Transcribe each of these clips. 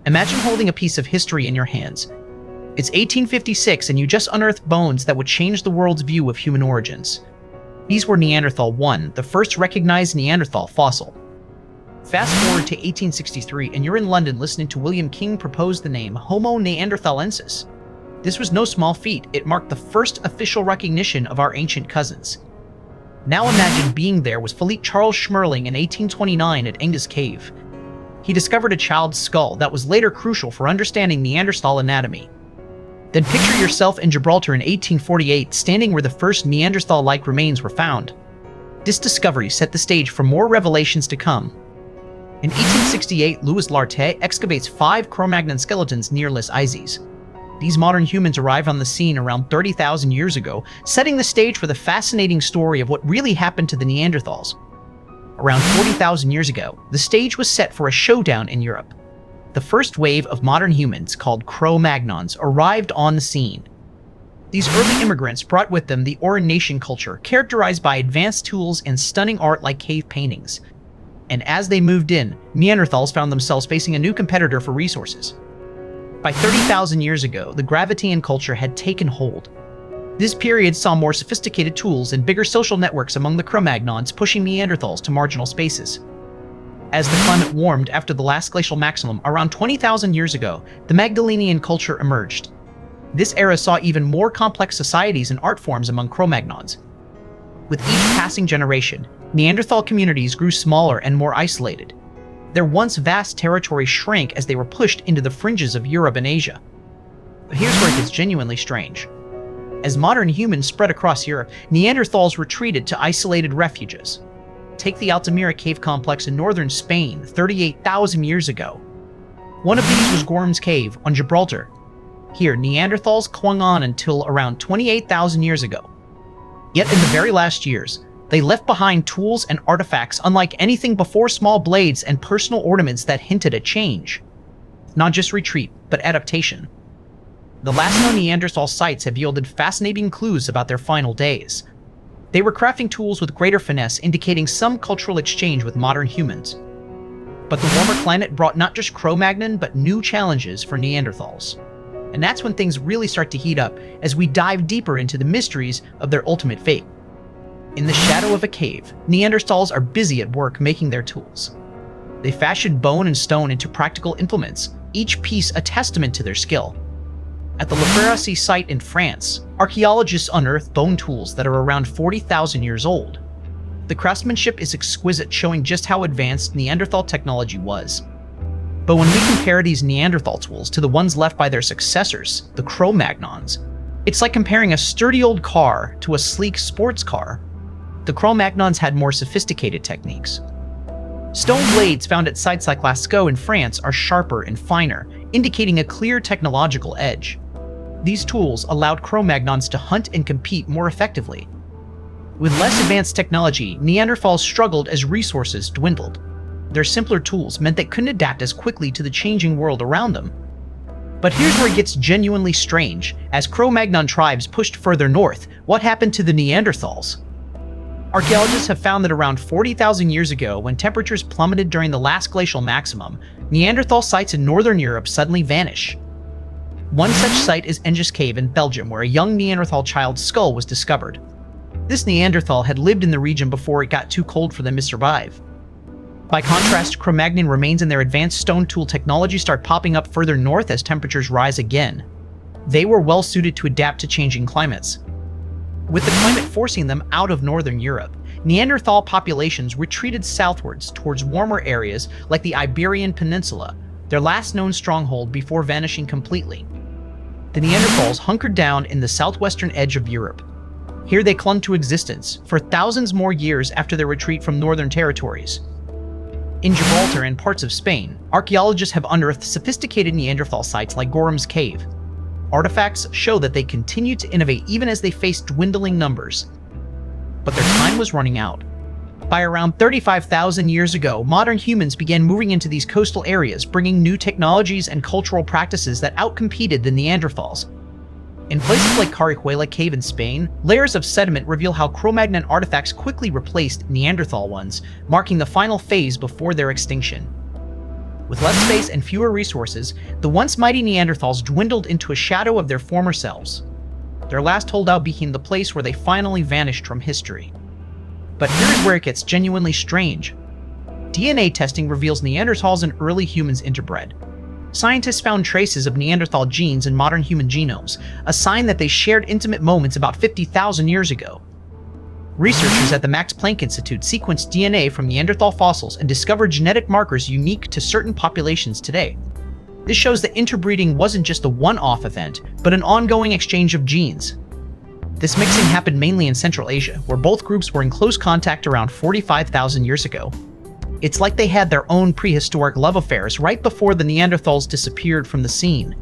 Imagine holding a piece of history in your hands. It's 1856 and you just unearthed bones that would change the world's view of human origins. These were Neanderthal 1, the first recognized Neanderthal fossil. Fast forward to 1863 and you're in London listening to William King propose the name Homo neanderthalensis. This was no small feat. It marked the first official recognition of our ancient cousins. Now imagine being there with Philippe Charles Schmerling in 1829 at Engis Cave. He discovered a child's skull that was later crucial for understanding Neanderthal anatomy. Then picture yourself in Gibraltar in 1848, standing where the first Neanderthal-like remains were found. This discovery set the stage for more revelations to come. In 1868, Louis Lartet excavates 5 Cro-Magnon skeletons near Les Izes. These modern humans arrived on the scene around 30,000 years ago, setting the stage for the fascinating story of what really happened to the Neanderthals. Around 40,000 years ago, the stage was set for a showdown in Europe. The first wave of modern humans, called Cro-Magnons, arrived on the scene. These early immigrants brought with them the Aurignacian culture, characterized by advanced tools and stunning art like cave paintings. And as they moved in, Neanderthals found themselves facing a new competitor for resources. By 30,000 years ago, the Gravettian culture had taken hold. This period saw more sophisticated tools and bigger social networks among the Cro-Magnons, pushing Neanderthals to marginal spaces. As the climate warmed after the last glacial maximum around 20,000 years ago, the Magdalenian culture emerged. This era saw even more complex societies and art forms among Cro-Magnons. With each passing generation, Neanderthal communities grew smaller and more isolated. Their once vast territory shrank as they were pushed into the fringes of Europe and Asia. But here's where it gets genuinely strange. As modern humans spread across Europe, Neanderthals retreated to isolated refuges. Take the Altamira cave complex in northern Spain 38,000 years ago. One of these was Gorham's Cave on Gibraltar. Here, Neanderthals clung on until around 28,000 years ago. Yet in the very last years, they left behind tools and artifacts unlike anything before, small blades and personal ornaments that hinted at change. Not just retreat, but adaptation. The last known Neanderthal sites have yielded fascinating clues about their final days. They were crafting tools with greater finesse, indicating some cultural exchange with modern humans. But the warmer climate brought not just Cro-Magnon, but new challenges for Neanderthals. And that's when things really start to heat up as we dive deeper into the mysteries of their ultimate fate. In the shadow of a cave, Neanderthals are busy at work making their tools. They fashioned bone and stone into practical implements, each piece a testament to their skill. At the La Ferracie site in France, archaeologists unearthed bone tools that are around 40,000 years old. The craftsmanship is exquisite, showing just how advanced Neanderthal technology was. But when we compare these Neanderthal tools to the ones left by their successors, the Cro-Magnons, it's like comparing a sturdy old car to a sleek sports car. The Cro-Magnons had more sophisticated techniques. Stone blades found at sites like Lascaux in France are sharper and finer, indicating a clear technological edge. These tools allowed Cro-Magnons to hunt and compete more effectively. With less advanced technology, Neanderthals struggled as resources dwindled. Their simpler tools meant they couldn't adapt as quickly to the changing world around them. But here's where it gets genuinely strange. As Cro-Magnon tribes pushed further north, what happened to the Neanderthals? Archaeologists have found that around 40,000 years ago, when temperatures plummeted during the last glacial maximum, Neanderthal sites in northern Europe suddenly vanish. One such site is Engis Cave in Belgium, where a young Neanderthal child's skull was discovered. This Neanderthal had lived in the region before it got too cold for them to survive. By contrast, Cro-Magnon remains and their advanced stone tool technology start popping up further north as temperatures rise again. They were well suited to adapt to changing climates. With the climate forcing them out of northern Europe, Neanderthal populations retreated southwards towards warmer areas like the Iberian Peninsula, their last known stronghold before vanishing completely. The Neanderthals hunkered down in the southwestern edge of Europe. Here they clung to existence for thousands more years after their retreat from northern territories. In Gibraltar and parts of Spain, archaeologists have unearthed sophisticated Neanderthal sites like Gorham's Cave. Artifacts show that they continued to innovate even as they faced dwindling numbers. But their time was running out. By around 35,000 years ago, modern humans began moving into these coastal areas, bringing new technologies and cultural practices that outcompeted the Neanderthals. In places like Carihuela Cave in Spain, layers of sediment reveal how Cro-Magnon artifacts quickly replaced Neanderthal ones, marking the final phase before their extinction. With less space and fewer resources, the once mighty Neanderthals dwindled into a shadow of their former selves. Their last holdout became the place where they finally vanished from history. But here's where it gets genuinely strange. DNA testing reveals Neanderthals and early humans interbred. Scientists found traces of Neanderthal genes in modern human genomes, a sign that they shared intimate moments about 50,000 years ago. Researchers at the Max Planck Institute sequenced DNA from Neanderthal fossils and discovered genetic markers unique to certain populations today. This shows that interbreeding wasn't just a one-off event, but an ongoing exchange of genes. This mixing happened mainly in Central Asia, where both groups were in close contact around 45,000 years ago. It's like they had their own prehistoric love affairs right before the Neanderthals disappeared from the scene.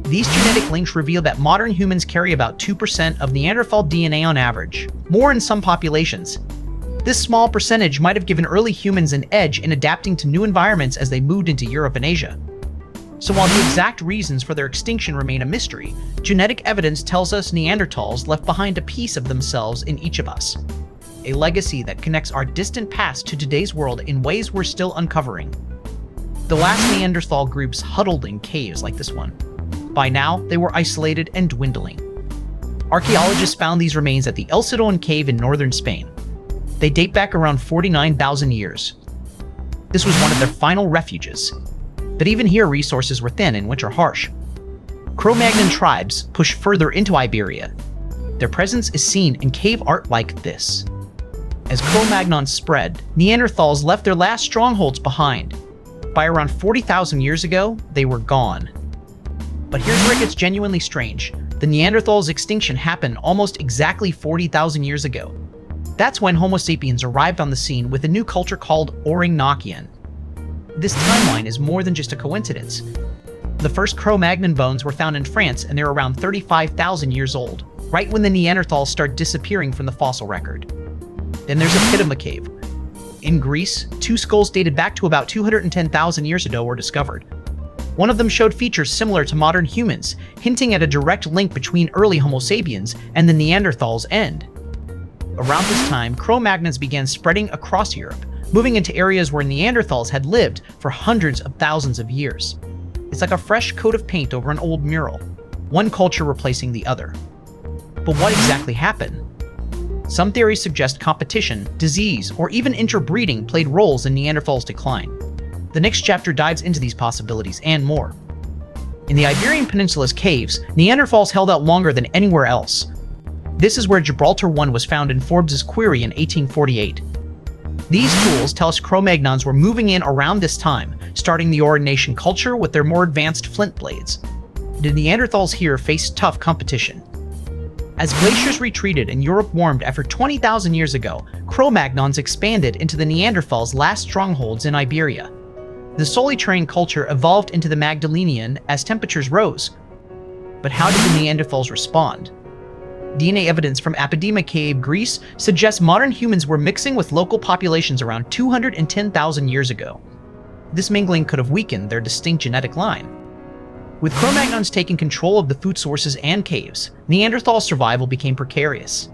These genetic links reveal that modern humans carry about 2% of Neanderthal DNA on average, more in some populations. This small percentage might have given early humans an edge in adapting to new environments as they moved into Europe and Asia. So while the exact reasons for their extinction remain a mystery, genetic evidence tells us Neanderthals left behind a piece of themselves in each of us. A legacy that connects our distant past to today's world in ways we're still uncovering. The last Neanderthal groups huddled in caves like this one. By now, they were isolated and dwindling. Archaeologists found these remains at the El Sidón cave in northern Spain. They date back around 49,000 years. This was one of their final refuges. But even here, resources were thin and winter harsh. Cro-Magnon tribes pushed further into Iberia. Their presence is seen in cave art like this. As Cro-Magnon spread, Neanderthals left their last strongholds behind. By around 40,000 years ago, they were gone. But here's where it gets genuinely strange. The Neanderthals' extinction happened almost exactly 40,000 years ago. That's when Homo sapiens arrived on the scene with a new culture called Aurignacian. This timeline is more than just a coincidence. The first Cro-Magnon bones were found in France and they're around 35,000 years old, right when the Neanderthals start disappearing from the fossil record. Then there's Epidema Cave. In Greece, two skulls dated back to about 210,000 years ago were discovered. One of them showed features similar to modern humans, hinting at a direct link between early Homo sapiens and the Neanderthals' end. Around this time, Cro-Magnons began spreading across Europe, moving into areas where Neanderthals had lived for hundreds of thousands of years. It's like a fresh coat of paint over an old mural, one culture replacing the other. But what exactly happened? Some theories suggest competition, disease, or even interbreeding played roles in Neanderthals' decline. The next chapter dives into these possibilities and more. In the Iberian Peninsula's caves, Neanderthals held out longer than anywhere else. This is where Gibraltar I was found in Forbes's query in 1848. These tools tell us Cro-Magnons were moving in around this time, starting the Aurignacian culture with their more advanced flint blades. The Neanderthals here faced tough competition. As glaciers retreated and Europe warmed after 20,000 years ago, Cro-Magnons expanded into the Neanderthals' last strongholds in Iberia. The Solitarian culture evolved into the Magdalenian as temperatures rose. But how did the Neanderthals respond? DNA evidence from Epidema Cave, Greece, suggests modern humans were mixing with local populations around 210,000 years ago. This mingling could have weakened their distinct genetic line. With Cro-Magnons taking control of the food sources and caves, Neanderthal survival became precarious.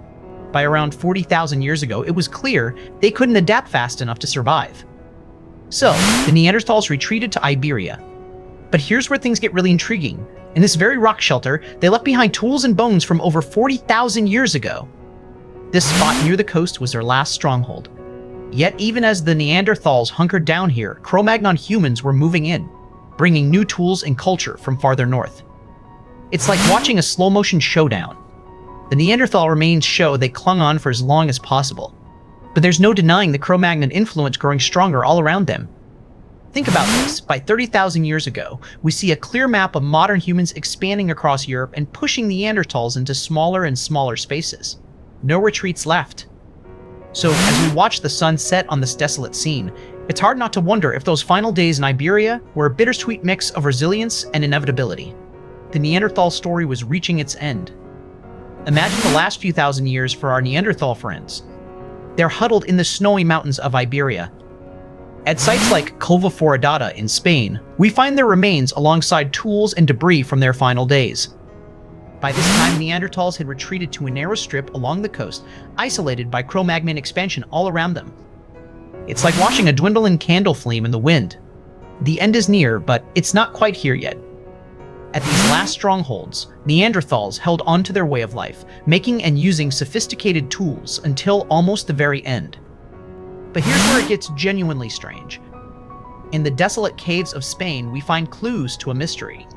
By around 40,000 years ago, it was clear they couldn't adapt fast enough to survive. So, the Neanderthals retreated to Iberia. But here's where things get really intriguing. In this very rock shelter, they left behind tools and bones from over 40,000 years ago. This spot near the coast was their last stronghold. Yet even as the Neanderthals hunkered down here, Cro-Magnon humans were moving in, bringing new tools and culture from farther north. It's like watching a slow-motion showdown. The Neanderthal remains show they clung on for as long as possible. But there's no denying the Cro-Magnon influence growing stronger all around them. Think about this. By 30,000 years ago, we see a clear map of modern humans expanding across Europe and pushing Neanderthals into smaller and smaller spaces. No retreats left. So, as we watch the sun set on this desolate scene, it's hard not to wonder if those final days in Iberia were a bittersweet mix of resilience and inevitability. The Neanderthal story was reaching its end. Imagine the last few thousand years for our Neanderthal friends. They're huddled in the snowy mountains of Iberia. At sites like Cova Foradada in Spain, we find their remains alongside tools and debris from their final days. By this time, Neanderthals had retreated to a narrow strip along the coast, isolated by Cro-Magnon expansion all around them. It's like watching a dwindling candle flame in the wind. The end is near, but it's not quite here yet. At these last strongholds, Neanderthals held on to their way of life, making and using sophisticated tools until almost the very end. But here's where it gets genuinely strange. In the desolate caves of Spain, we find clues to a mystery.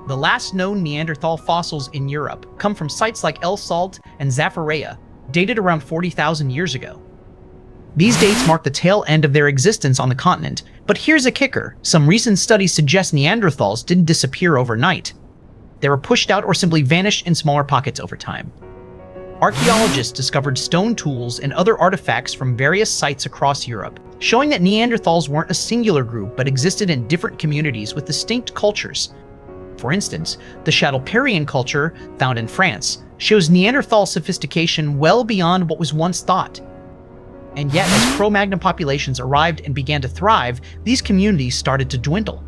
The last known Neanderthal fossils in Europe come from sites like El Salt and Zaffaraya, dated around 40,000 years ago. These dates mark the tail end of their existence on the continent, but here's a kicker. Some recent studies suggest Neanderthals didn't disappear overnight. They were pushed out or simply vanished in smaller pockets over time. Archaeologists discovered stone tools and other artifacts from various sites across Europe, showing that Neanderthals weren't a singular group but existed in different communities with distinct cultures. For instance, the Châteauperian culture, found in France, shows Neanderthal sophistication well beyond what was once thought. And yet, as Cro-Magnon populations arrived and began to thrive, these communities started to dwindle.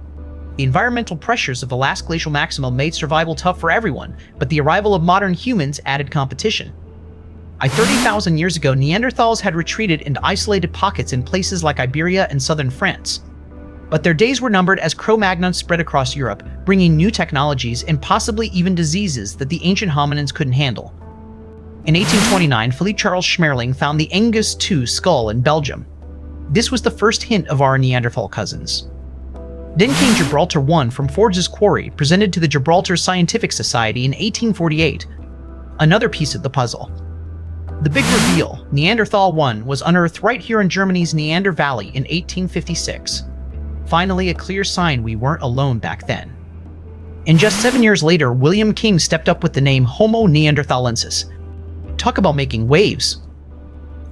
The environmental pressures of the last glacial maximum made survival tough for everyone, but the arrival of modern humans added competition. 30,000 years ago, Neanderthals had retreated into isolated pockets in places like Iberia and southern France. But their days were numbered as Cro-Magnon spread across Europe, bringing new technologies and possibly even diseases that the ancient hominins couldn't handle. In 1829, Philippe Charles Schmerling found the Engis II skull in Belgium. This was the first hint of our Neanderthal cousins. Then came Gibraltar I from Forges Quarry, presented to the Gibraltar Scientific Society in 1848. Another piece of the puzzle. The big reveal, Neanderthal I, was unearthed right here in Germany's Neander Valley in 1856. Finally, a clear sign we weren't alone back then. And just 7 years later, William King stepped up with the name Homo neanderthalensis. Talk about making waves.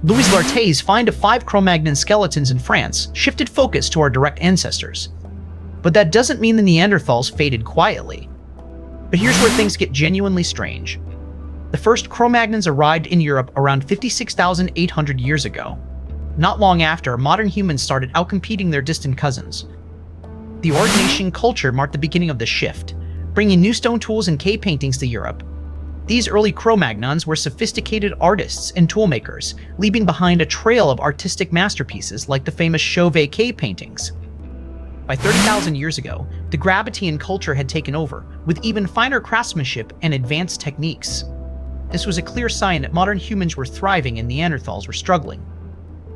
Louis Lartey's find of 5 Cro-Magnon skeletons in France shifted focus to our direct ancestors. But that doesn't mean the Neanderthals faded quietly. But here's where things get genuinely strange. The first Cro-Magnons arrived in Europe around 56,800 years ago. Not long after, modern humans started outcompeting their distant cousins. The Aurignacian culture marked the beginning of the shift, bringing new stone tools and cave paintings to Europe. These early Cro-Magnons were sophisticated artists and toolmakers, leaving behind a trail of artistic masterpieces like the famous Chauvet cave paintings. By 30,000 years ago, the Gravettian culture had taken over, with even finer craftsmanship and advanced techniques. This was a clear sign that modern humans were thriving and Neanderthals were struggling.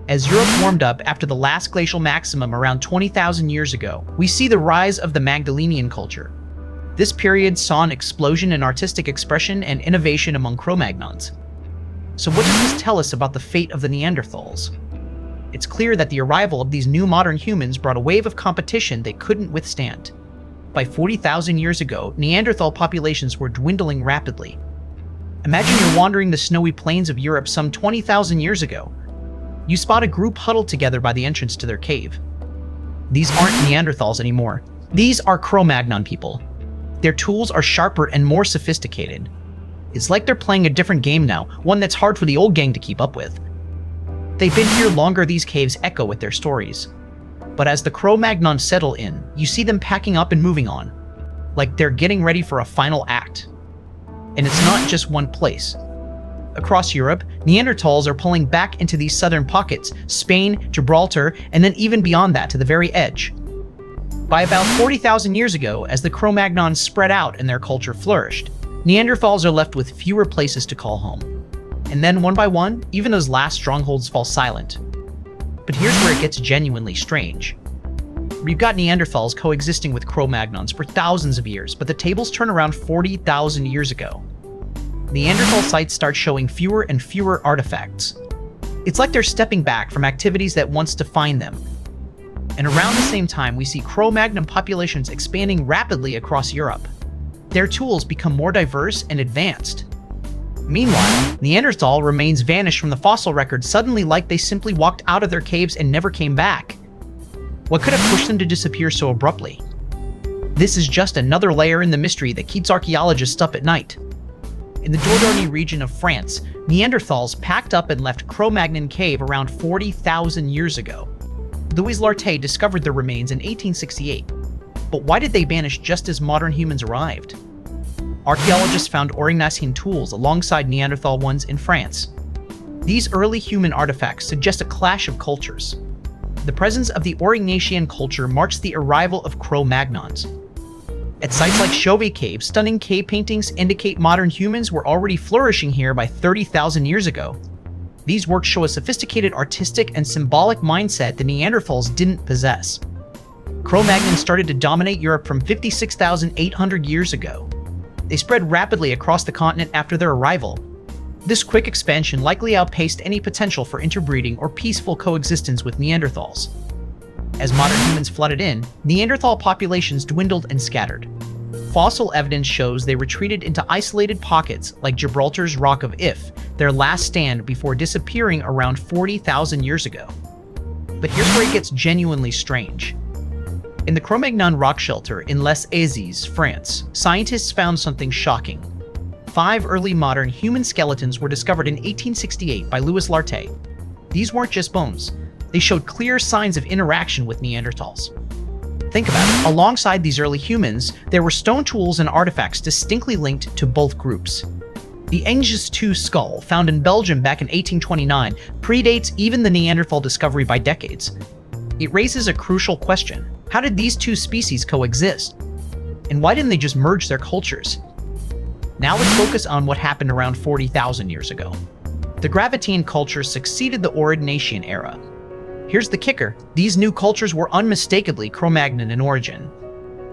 As Europe warmed up after the last glacial maximum around 20,000 years ago, we see the rise of the Magdalenian culture. This period saw an explosion in artistic expression and innovation among Cro-Magnons. So what does this tell us about the fate of the Neanderthals? It's clear that the arrival of these new modern humans brought a wave of competition they couldn't withstand. By 40,000 years ago, Neanderthal populations were dwindling rapidly. Imagine you're wandering the snowy plains of Europe some 20,000 years ago. You spot a group huddled together by the entrance to their cave. These aren't Neanderthals anymore. These are Cro-Magnon people. Their tools are sharper and more sophisticated. It's like they're playing a different game now, one that's hard for the old gang to keep up with. They've been here longer, these caves echo with their stories. But as the Cro-Magnon settle in, you see them packing up and moving on, like they're getting ready for a final act. And it's not just one place. Across Europe, Neanderthals are pulling back into these southern pockets, Spain, Gibraltar, and then even beyond that to the very edge. By about 40,000 years ago, as the Cro-Magnons spread out and their culture flourished, Neanderthals are left with fewer places to call home. And then one by one, even those last strongholds fall silent. But here's where it gets genuinely strange. We've got Neanderthals coexisting with Cro-Magnons for thousands of years, but the tables turn around 40,000 years ago. Neanderthal sites start showing fewer and fewer artifacts. It's like they're stepping back from activities that once defined them. And around the same time, we see Cro-Magnon populations expanding rapidly across Europe. Their tools become more diverse and advanced. Meanwhile, Neanderthal remains vanished from the fossil record suddenly, like they simply walked out of their caves and never came back. What could have pushed them to disappear so abruptly? This is just another layer in the mystery that keeps archaeologists up at night. In the Dordogne region of France, Neanderthals packed up and left Cro-Magnon cave around 40,000 years ago. Louis Lartey discovered their remains in 1868. But why did they vanish just as modern humans arrived? Archaeologists found Aurignacian tools alongside Neanderthal ones in France. These early human artifacts suggest a clash of cultures. the presence of the Aurignacian culture marks the arrival of Cro-Magnons. At sites like Chauvet Cave, stunning cave paintings indicate modern humans were already flourishing here by 30,000 years ago. These works show a sophisticated artistic and symbolic mindset the Neanderthals didn't possess. Cro-Magnons started to dominate Europe from 56,800 years ago. They spread rapidly across the continent after their arrival. This quick expansion likely outpaced any potential for interbreeding or peaceful coexistence with Neanderthals. As modern humans flooded in, Neanderthal populations dwindled and scattered. Fossil evidence shows they retreated into isolated pockets like Gibraltar's Rock of If, their last stand before disappearing around 40,000 years ago. But here's where it gets genuinely strange. In the Cro-Magnon rock shelter in Les Aisies, France, scientists found something shocking. 5 early modern human skeletons were discovered in 1868 by Louis Lartet. These weren't just bones. They showed clear signs of interaction with Neanderthals. Think about it. Alongside these early humans, there were stone tools and artifacts distinctly linked to both groups. The Engis skull, found in Belgium back in 1829, predates even the Neanderthal discovery by decades. It raises a crucial question. How did these two species coexist? And why didn't they just merge their cultures? Now let's focus on what happened around 40,000 years ago. The Gravettian culture succeeded the Aurignacian era. Here's the kicker. These new cultures were unmistakably Cro-Magnon in origin.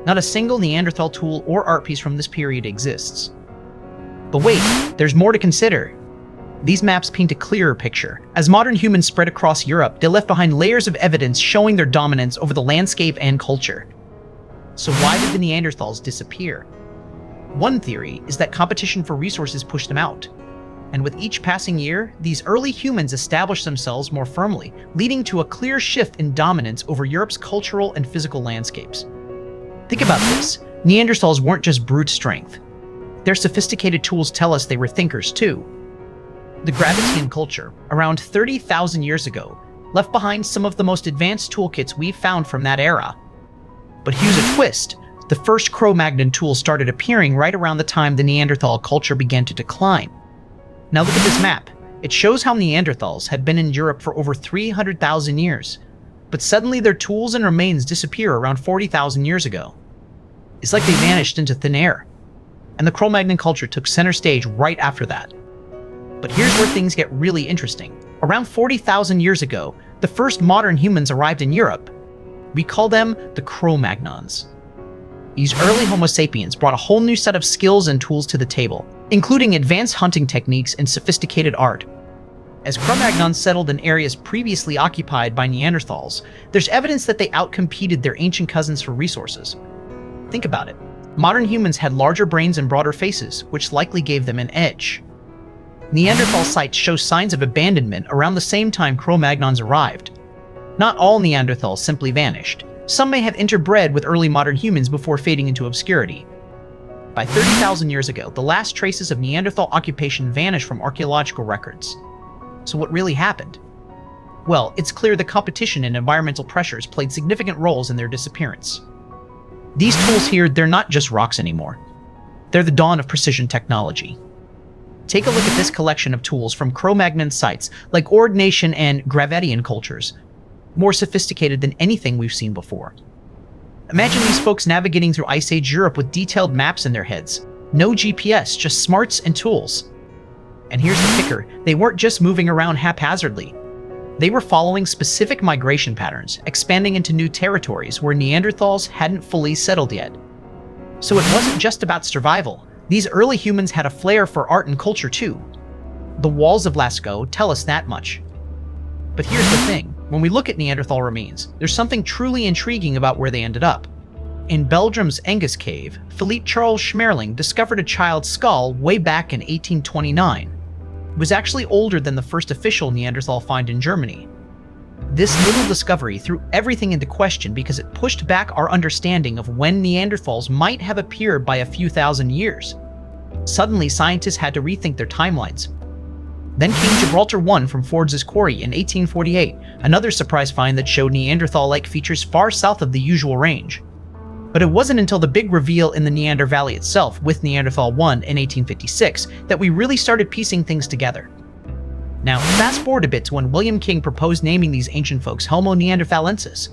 Not a single Neanderthal tool or art piece from this period exists. But wait, there's more to consider. These maps paint a clearer picture. As modern humans spread across Europe, they left behind layers of evidence showing their dominance over the landscape and culture. So why did the Neanderthals disappear? One theory is that competition for resources pushed them out. And with each passing year, these early humans established themselves more firmly, leading to a clear shift in dominance over Europe's cultural and physical landscapes. Think about this. Neanderthals weren't just brute strength. Their sophisticated tools tell us they were thinkers too. The Gravettian culture, around 30,000 years ago, left behind some of the most advanced toolkits we've found from that era. But here's a twist. The first Cro-Magnon tools started appearing right around the time the Neanderthal culture began to decline. Now look at this map. It shows how Neanderthals had been in Europe for over 300,000 years, but suddenly their tools and remains disappear around 40,000 years ago. It's like they vanished into thin air, and the Cro-Magnon culture took center stage right after that. But here's where things get really interesting. Around 40,000 years ago, the first modern humans arrived in Europe. We call them the Cro-Magnons. These early Homo sapiens brought a whole new set of skills and tools to the table, including advanced hunting techniques and sophisticated art. As Cro-Magnons settled in areas previously occupied by Neanderthals, there's evidence that they outcompeted their ancient cousins for resources. Think about it. Modern humans had larger brains and broader faces, which likely gave them an edge. Neanderthal sites show signs of abandonment around the same time Cro-Magnons arrived. Not all Neanderthals simply vanished. Some may have interbred with early modern humans before fading into obscurity. By 30,000 years ago, the last traces of Neanderthal occupation vanished from archaeological records. So what really happened? Well, it's clear the competition and environmental pressures played significant roles in their disappearance. These tools here, they're not just rocks anymore. They're the dawn of precision technology. Take a look at this collection of tools from Cro-Magnon sites like Aurignacian and Gravettian cultures, more sophisticated than anything we've seen before. Imagine these folks navigating through Ice Age Europe with detailed maps in their heads. No GPS, just smarts and tools. And here's the kicker, they weren't just moving around haphazardly. They were following specific migration patterns, expanding into new territories where Neanderthals hadn't fully settled yet. So it wasn't just about survival. These early humans had a flair for art and culture too. The walls of Lascaux tell us that much. But here's the thing. When we look at Neanderthal remains, there's something truly intriguing about where they ended up. In Belgium's Engis cave, Philippe Charles Schmerling discovered a child's skull way back in 1829. It was actually older than the first official Neanderthal find in Germany. This little discovery threw everything into question because it pushed back our understanding of when Neanderthals might have appeared by a few thousand years. Suddenly, scientists had to rethink their timelines. Then came Gibraltar 1 from Forbes's quarry in 1848, another surprise find that showed Neanderthal-like features far south of the usual range. But it wasn't until the big reveal in the Neander Valley itself with Neanderthal 1 in 1856 that we really started piecing things together. Now, fast forward a bit to when William King proposed naming these ancient folks Homo neanderthalensis.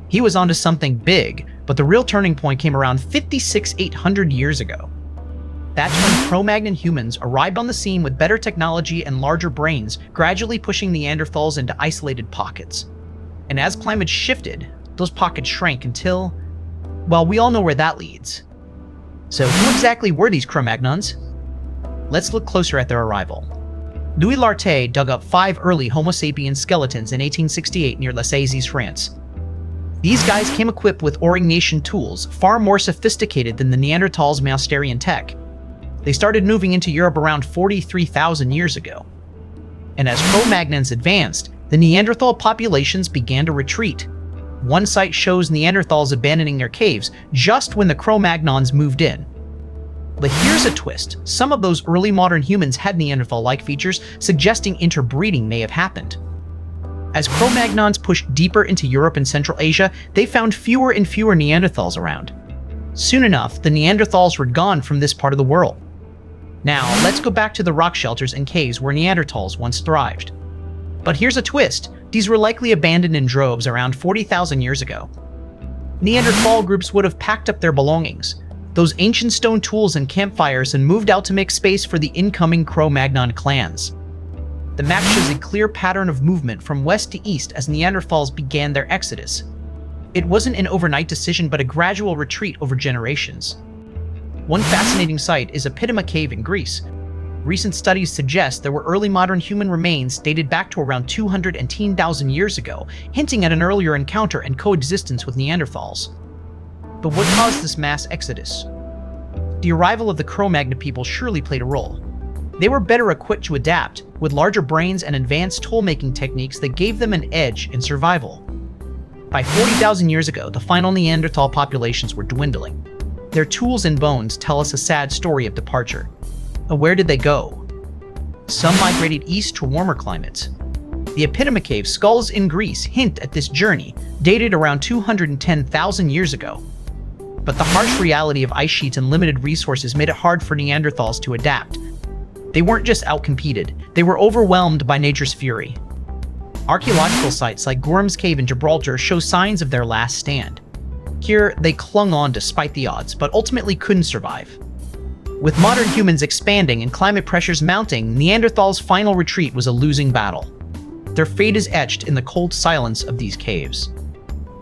He was onto something big, but the real turning point came around 800 years ago. That's when Cro-Magnon humans arrived on the scene with better technology and larger brains, gradually pushing Neanderthals into isolated pockets. And as climate shifted, those pockets shrank until, well, we all know where that leads. So who exactly were these Cro-Magnons? Let's look closer at their arrival. Louis Lartet dug up 5 early Homo sapiens skeletons in 1868 near Lassaies, France. These guys came equipped with Aurignacian tools, far more sophisticated than the Neanderthals' Mousterian tech. They started moving into Europe around 43,000 years ago. And as Cro-Magnons advanced, the Neanderthal populations began to retreat. One site shows Neanderthals abandoning their caves just when the Cro-Magnons moved in. But here's a twist. Some of those early modern humans had Neanderthal-like features, suggesting interbreeding may have happened. As Cro-Magnons pushed deeper into Europe and Central Asia, they found fewer and fewer Neanderthals around. Soon enough, the Neanderthals were gone from this part of the world. Now, let's go back to the rock shelters and caves where Neanderthals once thrived. But here's a twist. These were likely abandoned in droves around 40,000 years ago. Neanderthal groups would have packed up their belongings, those ancient stone tools and campfires, and moved out to make space for the incoming Cro-Magnon clans. The map shows a clear pattern of movement from west to east as Neanderthals began their exodus. It wasn't an overnight decision, but a gradual retreat over generations. One fascinating site is Epidema Cave in Greece. Recent studies suggest there were early modern human remains dated back to around 210,000 years ago, hinting at an earlier encounter and coexistence with Neanderthals. But what caused this mass exodus? The arrival of the Cro-Magnon people surely played a role. They were better equipped to adapt, with larger brains and advanced tool-making techniques that gave them an edge in survival. By 40,000 years ago, the final Neanderthal populations were dwindling. Their tools and bones tell us a sad story of departure. But where did they go? Some migrated east to warmer climates. The Epidema Cave skulls in Greece hint at this journey, dated around 210,000 years ago. But the harsh reality of ice sheets and limited resources made it hard for Neanderthals to adapt. They weren't just outcompeted, they were overwhelmed by nature's fury. Archaeological sites like Gorham's Cave in Gibraltar show signs of their last stand. Here, they clung on despite the odds, but ultimately couldn't survive. With modern humans expanding and climate pressures mounting, Neanderthals' final retreat was a losing battle. Their fate is etched in the cold silence of these caves.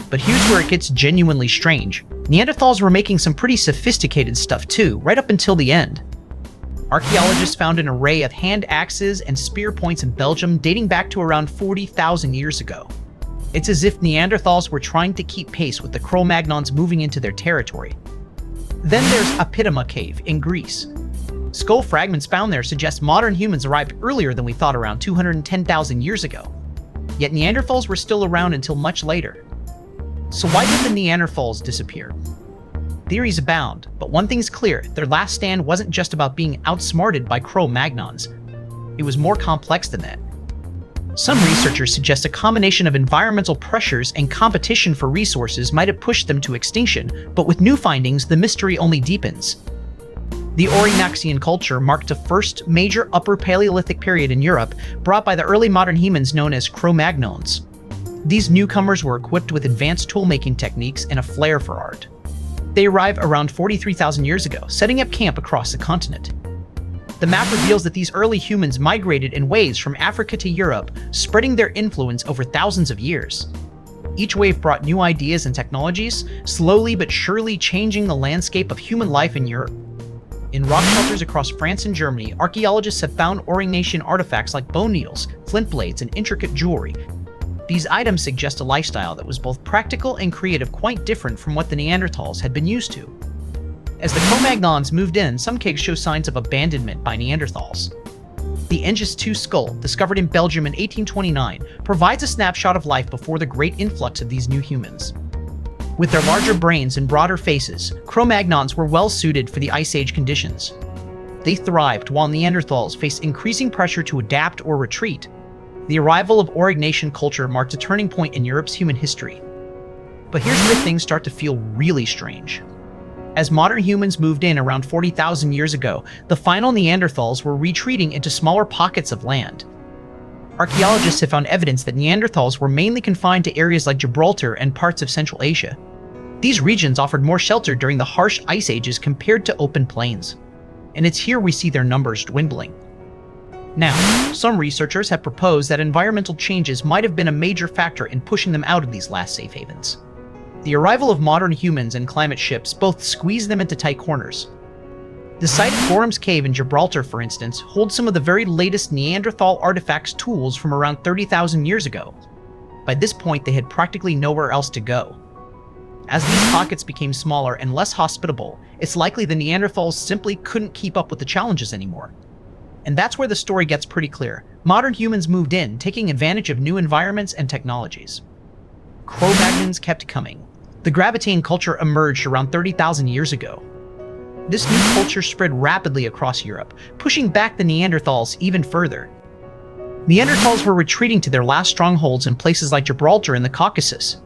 But here's where it gets genuinely strange. Neanderthals were making some pretty sophisticated stuff too, right up until the end. Archaeologists found an array of hand axes and spear points in Belgium dating back to around 40,000 years ago. It's as if Neanderthals were trying to keep pace with the Cro-Magnons moving into their territory. Then there's Epidema Cave in Greece. Skull fragments found there suggest modern humans arrived earlier than we thought, around 210,000 years ago. Yet Neanderthals were still around until much later. So why did the Neanderthals disappear? Theories abound, but one thing's clear: their last stand wasn't just about being outsmarted by Cro-Magnons. It was more complex than that. Some researchers suggest a combination of environmental pressures and competition for resources might have pushed them to extinction, but with new findings, the mystery only deepens. The Aurignacian culture marked the first major Upper Paleolithic period in Europe, brought by the early modern humans known as Cro-Magnons. These newcomers were equipped with advanced tool-making techniques and a flair for art. They arrived around 43,000 years ago, setting up camp across the continent. The map reveals that these early humans migrated in waves from Africa to Europe, spreading their influence over thousands of years. Each wave brought new ideas and technologies, slowly but surely changing the landscape of human life in Europe. In rock shelters across France and Germany, archaeologists have found Aurignacian artifacts like bone needles, flint blades, and intricate jewelry. These items suggest a lifestyle that was both practical and creative, quite different from what the Neanderthals had been used to. As the Cro-Magnons moved in, some caves show signs of abandonment by Neanderthals. The Engis skull, discovered in Belgium in 1829, provides a snapshot of life before the great influx of these new humans. With their larger brains and broader faces, Cro-Magnons were well suited for the Ice Age conditions. They thrived while Neanderthals faced increasing pressure to adapt or retreat. The arrival of Aurignacian culture marked a turning point in Europe's human history. But here's where things start to feel really strange. As modern humans moved in around 40,000 years ago, the final Neanderthals were retreating into smaller pockets of land. Archaeologists have found evidence that Neanderthals were mainly confined to areas like Gibraltar and parts of Central Asia. These regions offered more shelter during the harsh ice ages compared to open plains. And it's here we see their numbers dwindling. Now, some researchers have proposed that environmental changes might have been a major factor in pushing them out of these last safe havens. The arrival of modern humans and climate ships both squeezed them into tight corners. The site of Gorham's Cave in Gibraltar, for instance, holds some of the very latest Neanderthal artifacts tools from around 30,000 years ago. By this point, they had practically nowhere else to go. As these pockets became smaller and less hospitable, it's likely the Neanderthals simply couldn't keep up with the challenges anymore. And that's where the story gets pretty clear. Modern humans moved in, taking advantage of new environments and technologies. Cro-Magnons kept coming. The Gravettian culture emerged around 30,000 years ago. This new culture spread rapidly across Europe, pushing back the Neanderthals even further. Neanderthals were retreating to their last strongholds in places like Gibraltar and the Caucasus.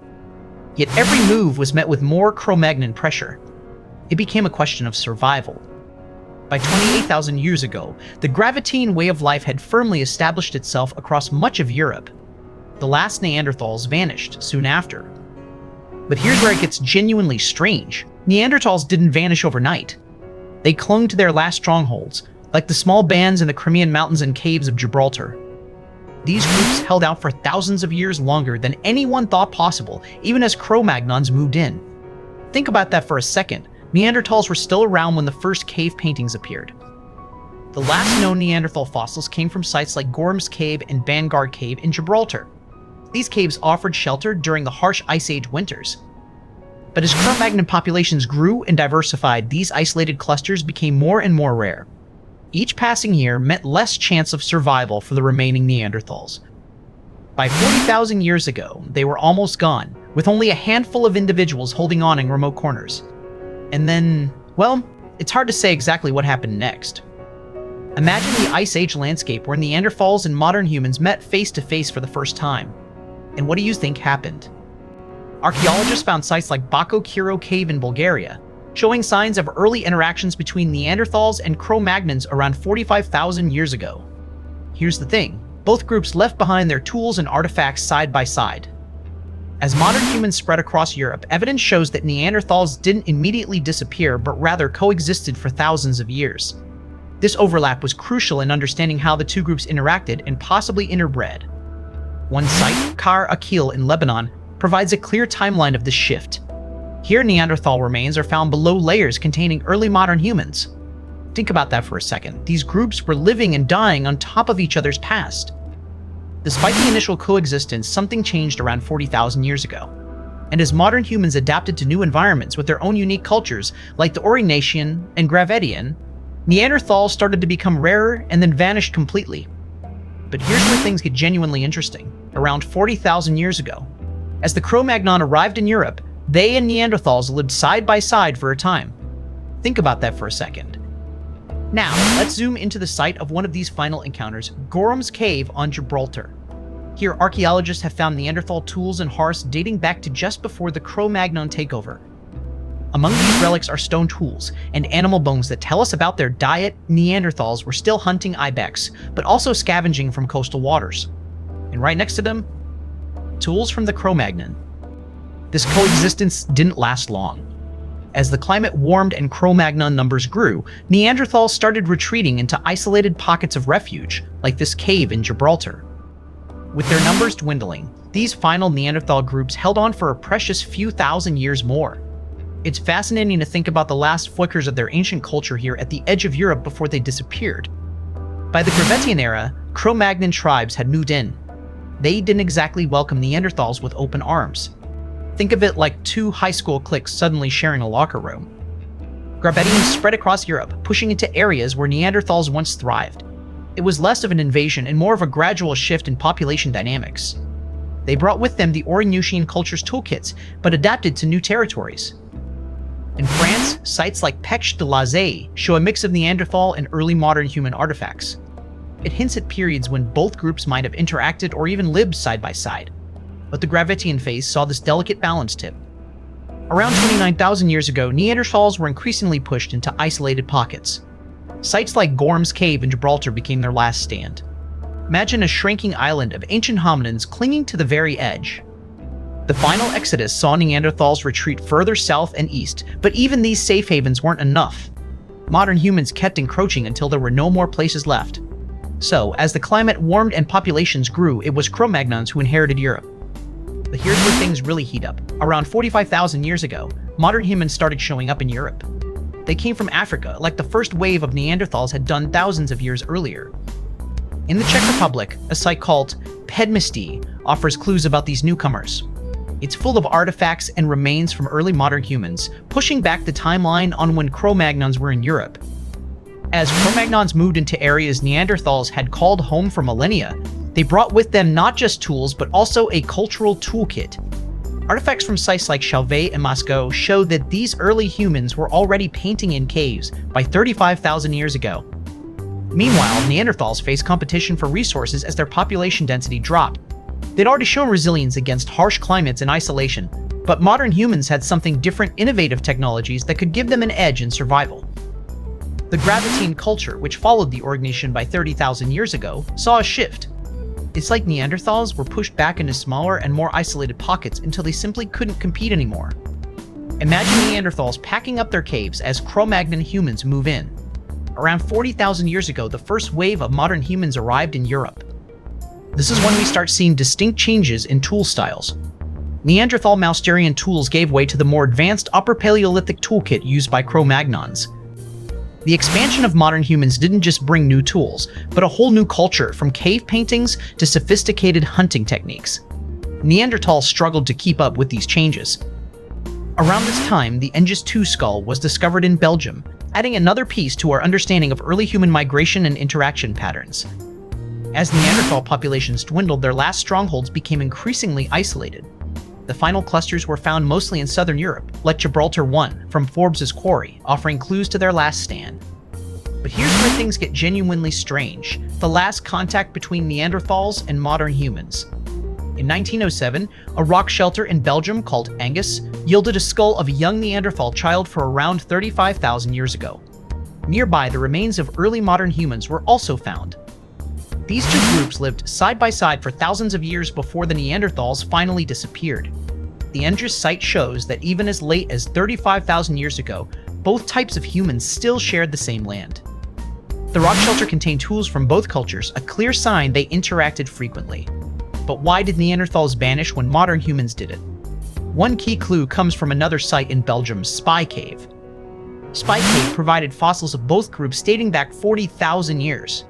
Yet every move was met with more Cro-Magnon pressure. It became a question of survival. By 28,000 years ago, the Gravettian way of life had firmly established itself across much of Europe. The last Neanderthals vanished soon after. But here's where it gets genuinely strange. Neanderthals didn't vanish overnight. They clung to their last strongholds, like the small bands in the Crimean mountains and caves of Gibraltar. These groups held out for thousands of years longer than anyone thought possible, even as Cro-Magnons moved in. Think about that for a second. Neanderthals were still around when the first cave paintings appeared. The last known Neanderthal fossils came from sites like Gorham's Cave and Vanguard Cave in Gibraltar. These caves offered shelter during the harsh Ice Age winters. But as Cro-Magnon populations grew and diversified, these isolated clusters became more and more rare. Each passing year meant less chance of survival for the remaining Neanderthals. By 40,000 years ago, they were almost gone, with only a handful of individuals holding on in remote corners. And then, well, it's hard to say exactly what happened next. Imagine the Ice Age landscape where Neanderthals and modern humans met face to face for the first time. And what do you think happened? Archaeologists found sites like Bako Kiro Cave in Bulgaria, showing signs of early interactions between Neanderthals and Cro-Magnons around 45,000 years ago. Here's the thing, both groups left behind their tools and artifacts side by side. As modern humans spread across Europe, evidence shows that Neanderthals didn't immediately disappear, but rather coexisted for thousands of years. This overlap was crucial in understanding how the two groups interacted and possibly interbred. One site, Kar Akil in Lebanon, provides a clear timeline of this shift. Here, Neanderthal remains are found below layers containing early modern humans. Think about that for a second. These groups were living and dying on top of each other's past. Despite the initial coexistence, something changed around 40,000 years ago. And as modern humans adapted to new environments with their own unique cultures, like the Aurignacian and Gravettian, Neanderthals started to become rarer and then vanished completely. But here's where things get genuinely interesting. Around 40,000 years ago, as the Cro-Magnon arrived in Europe, they and Neanderthals lived side by side for a time. Think about that for a second. Now, let's zoom into the site of one of these final encounters, Gorham's Cave on Gibraltar. Here, archaeologists have found Neanderthal tools and hearths dating back to just before the Cro-Magnon takeover. Among these relics are stone tools and animal bones that tell us about their diet. Neanderthals were still hunting ibex, but also scavenging from coastal waters. And right next to them, tools from the Cro-Magnon. This coexistence didn't last long. As the climate warmed and Cro-Magnon numbers grew, Neanderthals started retreating into isolated pockets of refuge, like this cave in Gibraltar. With their numbers dwindling, these final Neanderthal groups held on for a precious few thousand years more. It's fascinating to think about the last flickers of their ancient culture here at the edge of Europe before they disappeared. By the Gravettian era, Cro-Magnon tribes had moved in. They didn't exactly welcome Neanderthals with open arms. Think of it like two high school cliques suddenly sharing a locker room. Gravettians spread across Europe, pushing into areas where Neanderthals once thrived. It was less of an invasion and more of a gradual shift in population dynamics. They brought with them the Aurignacian culture's toolkits, but adapted to new territories. In France, sites like Pech de la Zaye show a mix of Neanderthal and early modern human artifacts. It hints at periods when both groups might have interacted or even lived side by side. But the Gravettian phase saw this delicate balance tip. Around 29,000 years ago, Neanderthals were increasingly pushed into isolated pockets. Sites like Gorham's Cave in Gibraltar became their last stand. Imagine a shrinking island of ancient hominins clinging to the very edge. The final exodus saw Neanderthals retreat further south and east, but even these safe havens weren't enough. Modern humans kept encroaching until there were no more places left. So, as the climate warmed and populations grew, it was Cro-Magnons who inherited Europe. But here's where things really heat up. Around 45,000 years ago, modern humans started showing up in Europe. They came from Africa, like the first wave of Neanderthals had done thousands of years earlier. In the Czech Republic, a site called Předměstí offers clues about these newcomers. It's full of artifacts and remains from early modern humans, pushing back the timeline on when Cro-Magnons were in Europe. As Cro-Magnons moved into areas Neanderthals had called home for millennia, they brought with them not just tools, but also a cultural toolkit. Artifacts from sites like Chauvet and Moscow show that these early humans were already painting in caves by 35,000 years ago. Meanwhile, Neanderthals faced competition for resources as their population density dropped. They'd already shown resilience against harsh climates and isolation, but modern humans had something different: innovative technologies that could give them an edge in survival. The Gravettian culture, which followed the Aurignacian by 30,000 years ago, saw a shift. It's like Neanderthals were pushed back into smaller and more isolated pockets until they simply couldn't compete anymore. Imagine Neanderthals packing up their caves as Cro-Magnon humans move in. Around 40,000 years ago, the first wave of modern humans arrived in Europe. This is when we start seeing distinct changes in tool styles. Neanderthal Mousterian tools gave way to the more advanced Upper Paleolithic toolkit used by Cro-Magnons. The expansion of modern humans didn't just bring new tools, but a whole new culture, from cave paintings to sophisticated hunting techniques. Neanderthals struggled to keep up with these changes. Around this time, the Engis skull was discovered in Belgium, adding another piece to our understanding of early human migration and interaction patterns. As Neanderthal populations dwindled, their last strongholds became increasingly isolated. The final clusters were found mostly in southern Europe, like Gibraltar 1 from Forbes's quarry, offering clues to their last stand. But here's where things get genuinely strange: the last contact between Neanderthals and modern humans. In 1907, a rock shelter in Belgium called Engis yielded a skull of a young Neanderthal child for around 35,000 years ago. Nearby, the remains of early modern humans were also found. These two groups lived side by side for thousands of years before the Neanderthals finally disappeared. The Engis site shows that even as late as 35,000 years ago, both types of humans still shared the same land. The rock shelter contained tools from both cultures, a clear sign they interacted frequently. But why did Neanderthals vanish when modern humans did it? One key clue comes from another site in Belgium's Spy Cave. Spy Cave provided fossils of both groups dating back 40,000 years.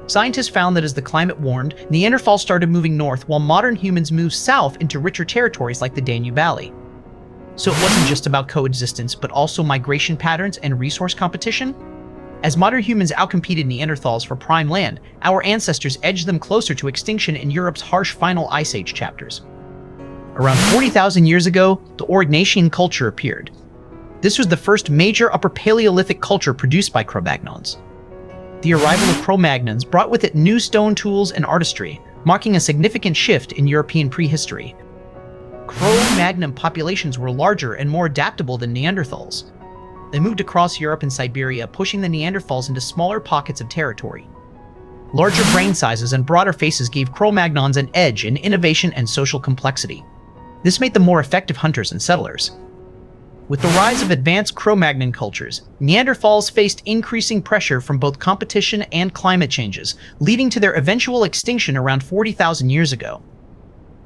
Scientists found that as the climate warmed, Neanderthals started moving north while modern humans moved south into richer territories like the Danube Valley. So it wasn't just about coexistence, but also migration patterns and resource competition? As modern humans outcompeted Neanderthals for prime land, our ancestors edged them closer to extinction in Europe's harsh final Ice Age chapters. Around 40,000 years ago, the Aurignacian culture appeared. This was the first major Upper Paleolithic culture produced by Cro-Magnons. The arrival of Cro-Magnons brought with it new stone tools and artistry, marking a significant shift in European prehistory. Cro-Magnon populations were larger and more adaptable than Neanderthals. They moved across Europe and Siberia, pushing the Neanderthals into smaller pockets of territory. Larger brain sizes and broader faces gave Cro-Magnons an edge in innovation and social complexity. This made them more effective hunters and settlers. With the rise of advanced Cro-Magnon cultures, Neanderthals faced increasing pressure from both competition and climate changes, leading to their eventual extinction around 40,000 years ago.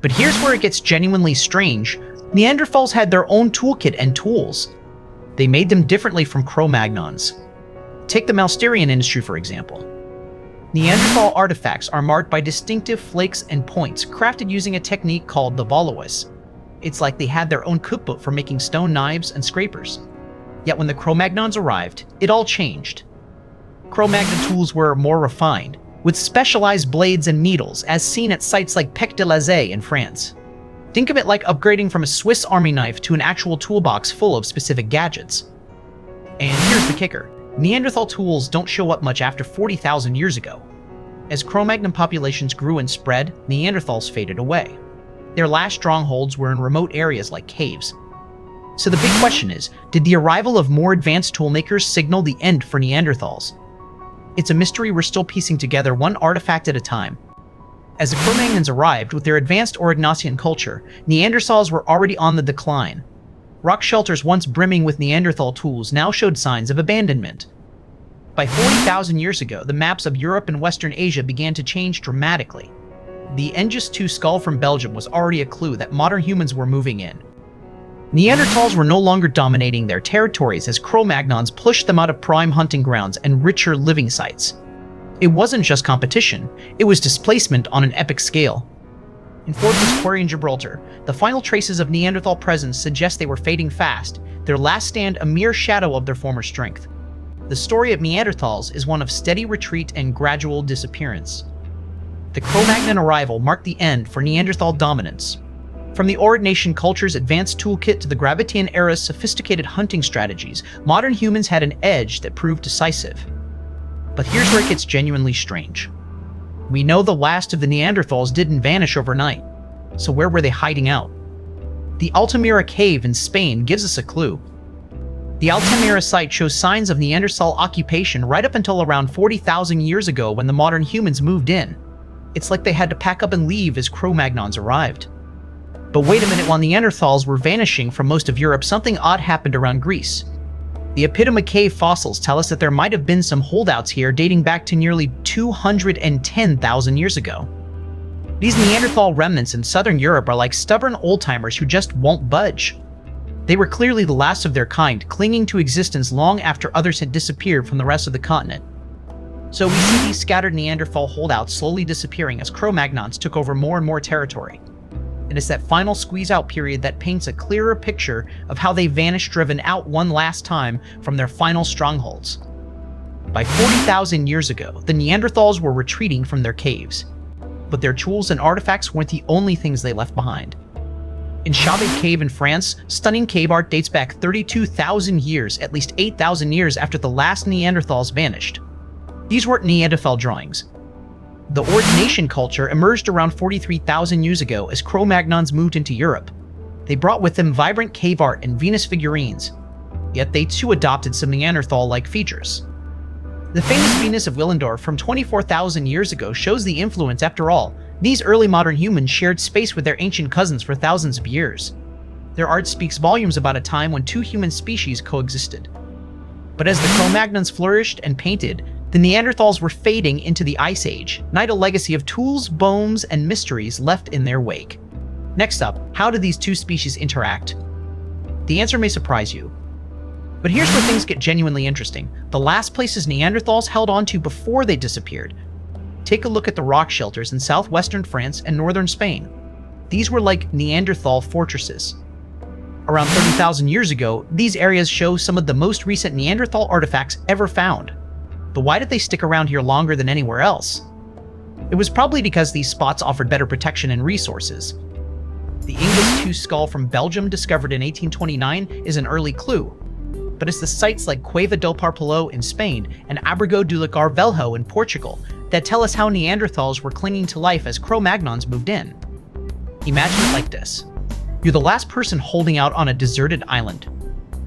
But here's where it gets genuinely strange. Neanderthals had their own toolkit and tools. They made them differently from Cro-Magnons. Take the Mousterian industry, for example. Neanderthal artifacts are marked by distinctive flakes and points, crafted using a technique called the voluos. It's like they had their own cookbook for making stone knives and scrapers. Yet when the Cro-Magnons arrived, it all changed. Cro-Magnon tools were more refined, with specialized blades and needles, as seen at sites like Pec de la Zaye in France. Think of it like upgrading from a Swiss Army knife to an actual toolbox full of specific gadgets. And here's the kicker: Neanderthal tools don't show up much after 40,000 years ago. As Cro-Magnon populations grew and spread, Neanderthals faded away. Their last strongholds were in remote areas like caves. So the big question is, did the arrival of more advanced toolmakers signal the end for Neanderthals? It's a mystery we're still piecing together one artifact at a time, As the Cro-Magnons arrived with their advanced Aurignacian culture, Neanderthals were already on the decline. Rock shelters once brimming with Neanderthal tools now showed signs of abandonment. By 40,000 years ago, the maps of Europe and Western Asia began to change dramatically. The Engis skull from Belgium was already a clue that modern humans were moving in. Neanderthals were no longer dominating their territories as Cro-Magnons pushed them out of prime hunting grounds and richer living sites. It wasn't just competition, it was displacement on an epic scale. In Fortress Quarry in Gibraltar, the final traces of Neanderthal presence suggest they were fading fast, their last stand a mere shadow of their former strength. The story of Neanderthals is one of steady retreat and gradual disappearance. The Cro-Magnon Arrival marked the end for Neanderthal dominance. From the Aurignacian culture's advanced toolkit to the Gravettian era's sophisticated hunting strategies, modern humans had an edge that proved decisive. But here's where it gets genuinely strange. We know the last of the Neanderthals didn't vanish overnight, so where were they hiding out? The Altamira cave in Spain gives us a clue. The Altamira site shows signs of Neanderthal occupation right up until around 40,000 years ago when the modern humans moved in. It's like they had to pack up and leave as Cro-Magnons arrived. But wait a minute, while Neanderthals were vanishing from most of Europe, something odd happened around Greece. The Epidoma cave fossils tell us that there might have been some holdouts here dating back to nearly 210,000 years ago. These Neanderthal remnants in southern Europe are like stubborn old-timers who just won't budge. They were clearly the last of their kind, clinging to existence long after others had disappeared from the rest of the continent. So we see these scattered Neanderthal holdouts slowly disappearing as Cro-Magnons took over more and more territory. And it's that final squeeze-out period that paints a clearer picture of how they vanished, driven out one last time from their final strongholds. By 40,000 years ago, the Neanderthals were retreating from their caves. But their tools and artifacts weren't the only things they left behind. In Chauvet Cave in France, stunning cave art dates back 32,000 years, at least 8,000 years after the last Neanderthals vanished. These weren't Neanderthal drawings. The Aurignacian culture emerged around 43,000 years ago as Cro-Magnons moved into Europe. They brought with them vibrant cave art and Venus figurines, yet they too adopted some Neanderthal-like features. The famous Venus of Willendorf from 24,000 years ago shows the influence. After all, these early modern humans shared space with their ancient cousins for thousands of years. Their art speaks volumes about a time when two human species coexisted. But as the Cro-Magnons flourished and painted, the Neanderthals were fading into the Ice Age, not a legacy of tools, bones, and mysteries left in their wake. Next up, how do these two species interact? The answer may surprise you. But here's where things get genuinely interesting. The last places Neanderthals held on to before they disappeared. Take a look at the rock shelters in southwestern France and northern Spain. These were like Neanderthal fortresses. Around 30,000 years ago, these areas show some of the most recent Neanderthal artifacts ever found. But why did they stick around here longer than anywhere else? It was probably because these spots offered better protection and resources. The Engis skull from Belgium, discovered in 1829, is an early clue. But it's the sites like Cueva do Parpello in Spain and Abrigo do Lugar Velho in Portugal that tell us how Neanderthals were clinging to life as Cro-Magnons moved in. Imagine it like this. You're the last person holding out on a deserted island.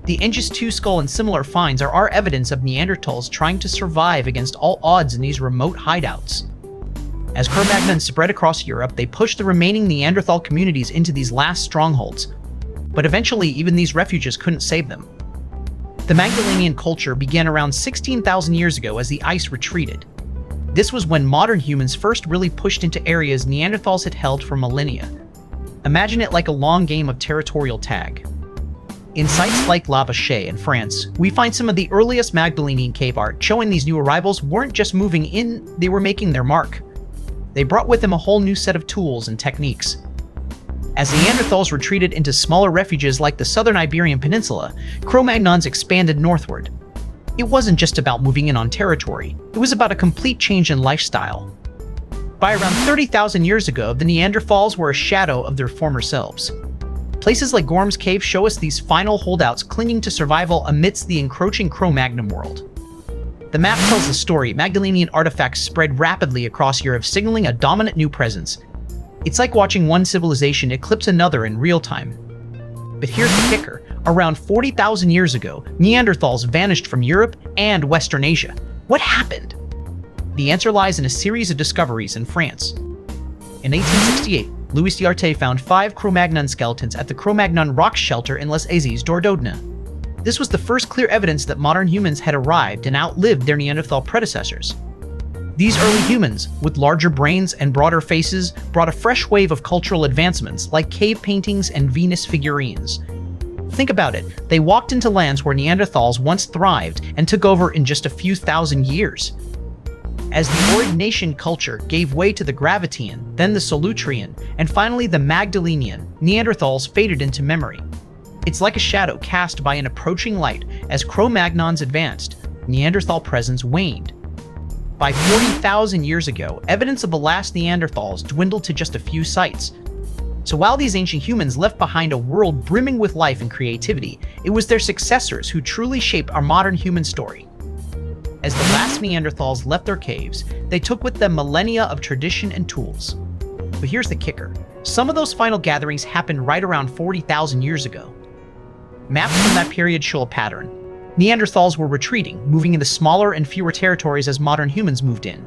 The Engis skull and similar finds are our evidence of Neanderthals trying to survive against all odds in these remote hideouts. As Cro-Magnons spread across Europe, they pushed the remaining Neanderthal communities into these last strongholds. But eventually, even these refuges couldn't save them. The Magdalenian culture began around 16,000 years ago as the ice retreated. This was when modern humans first really pushed into areas Neanderthals had held for millennia. Imagine it like a long game of territorial tag. In sites like La Vache in France, we find some of the earliest Magdalenian cave art showing these new arrivals weren't just moving in, they were making their mark. They brought with them a whole new set of tools and techniques. As Neanderthals retreated into smaller refuges like the southern Iberian Peninsula, Cro-Magnons expanded northward. It wasn't just about moving in on territory, it was about a complete change in lifestyle. By around 30,000 years ago, the Neanderthals were a shadow of their former selves. Places like Gorham's Cave show us these final holdouts clinging to survival amidst the encroaching Cro-Magnon world. The map tells the story. Magdalenian artifacts spread rapidly across Europe, signaling a dominant new presence. It's like watching one civilization eclipse another in real time. But here's the kicker. Around 40,000 years ago, Neanderthals vanished from Europe and Western Asia. What happened? The answer lies in a series of discoveries in France. In 1868, Louis D'Arte found 5 Cro-Magnon skeletons at the Cro-Magnon rock shelter in Les Azes, Dordogne. This was the first clear evidence that modern humans had arrived and outlived their Neanderthal predecessors. These early humans, with larger brains and broader faces, brought a fresh wave of cultural advancements like cave paintings and Venus figurines. Think about it, they walked into lands where Neanderthals once thrived and took over in just a few thousand years. As the Aurignacian culture gave way to the Gravettian, then the Solutrean, and finally the Magdalenian, Neanderthals faded into memory. It's like a shadow cast by an approaching light. As Cro-Magnons advanced, Neanderthal presence waned. By 40,000 years ago, evidence of the last Neanderthals dwindled to just a few sites. So while these ancient humans left behind a world brimming with life and creativity, it was their successors who truly shaped our modern human story. As the last Neanderthals left their caves, they took with them millennia of tradition and tools. But here's the kicker. Some of those final gatherings happened right around 40,000 years ago. Maps from that period show a pattern. Neanderthals were retreating, moving into smaller and fewer territories as modern humans moved in.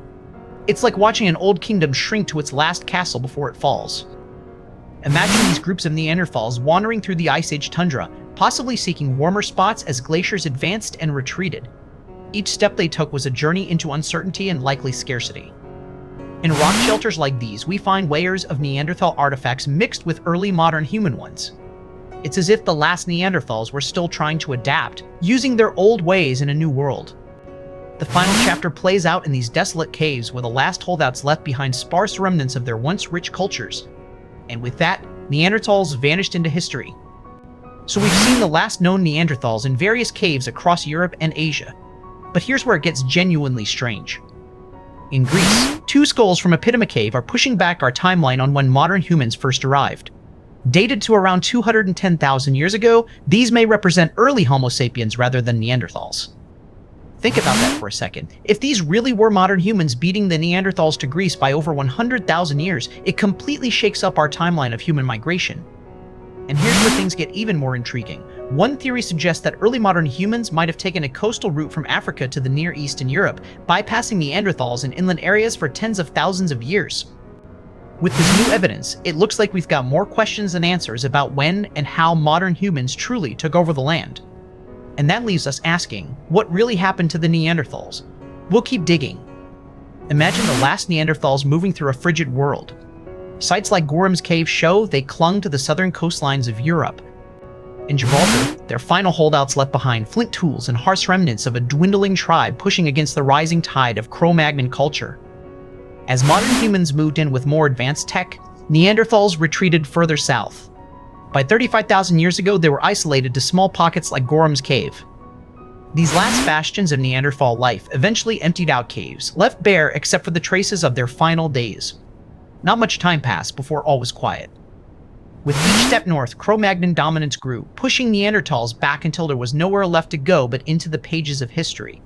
It's like watching an old kingdom shrink to its last castle before it falls. Imagine these groups of Neanderthals wandering through the Ice Age tundra, possibly seeking warmer spots as glaciers advanced and retreated. Each step they took was a journey into uncertainty and likely scarcity. In rock shelters like these, we find layers of Neanderthal artifacts mixed with early modern human ones. It's as if the last Neanderthals were still trying to adapt, using their old ways in a new world. The final chapter plays out in these desolate caves where the last holdouts left behind sparse remnants of their once rich cultures. And with that, Neanderthals vanished into history. So we've seen the last known Neanderthals in various caves across Europe and Asia. But here's where it gets genuinely strange. In Greece, 2 skulls from Epidema Cave are pushing back our timeline on when modern humans first arrived. Dated to around 210,000 years ago, these may represent early Homo sapiens rather than Neanderthals. Think about that for a second. If these really were modern humans beating the Neanderthals to Greece by over 100,000 years, it completely shakes up our timeline of human migration. And here's where things get even more intriguing. One theory suggests that early modern humans might have taken a coastal route from Africa to the Near East and Europe, bypassing Neanderthals in inland areas for tens of thousands of years. With this new evidence, it looks like we've got more questions than answers about when and how modern humans truly took over the land. And that leaves us asking, what really happened to the Neanderthals? We'll keep digging. Imagine the last Neanderthals moving through a frigid world. Sites like Gorham's Cave show they clung to the southern coastlines of Europe. In Gibraltar, their final holdouts left behind flint tools and harsh remnants of a dwindling tribe pushing against the rising tide of Cro-Magnon culture. As modern humans moved in with more advanced tech, Neanderthals retreated further south. By 35,000 years ago, they were isolated to small pockets like Gorham's Cave. These last bastions of Neanderthal life eventually emptied out caves, left bare except for the traces of their final days. Not much time passed before all was quiet. With each step north, Cro-Magnon dominance grew, pushing Neanderthals back until there was nowhere left to go but into the pages of history.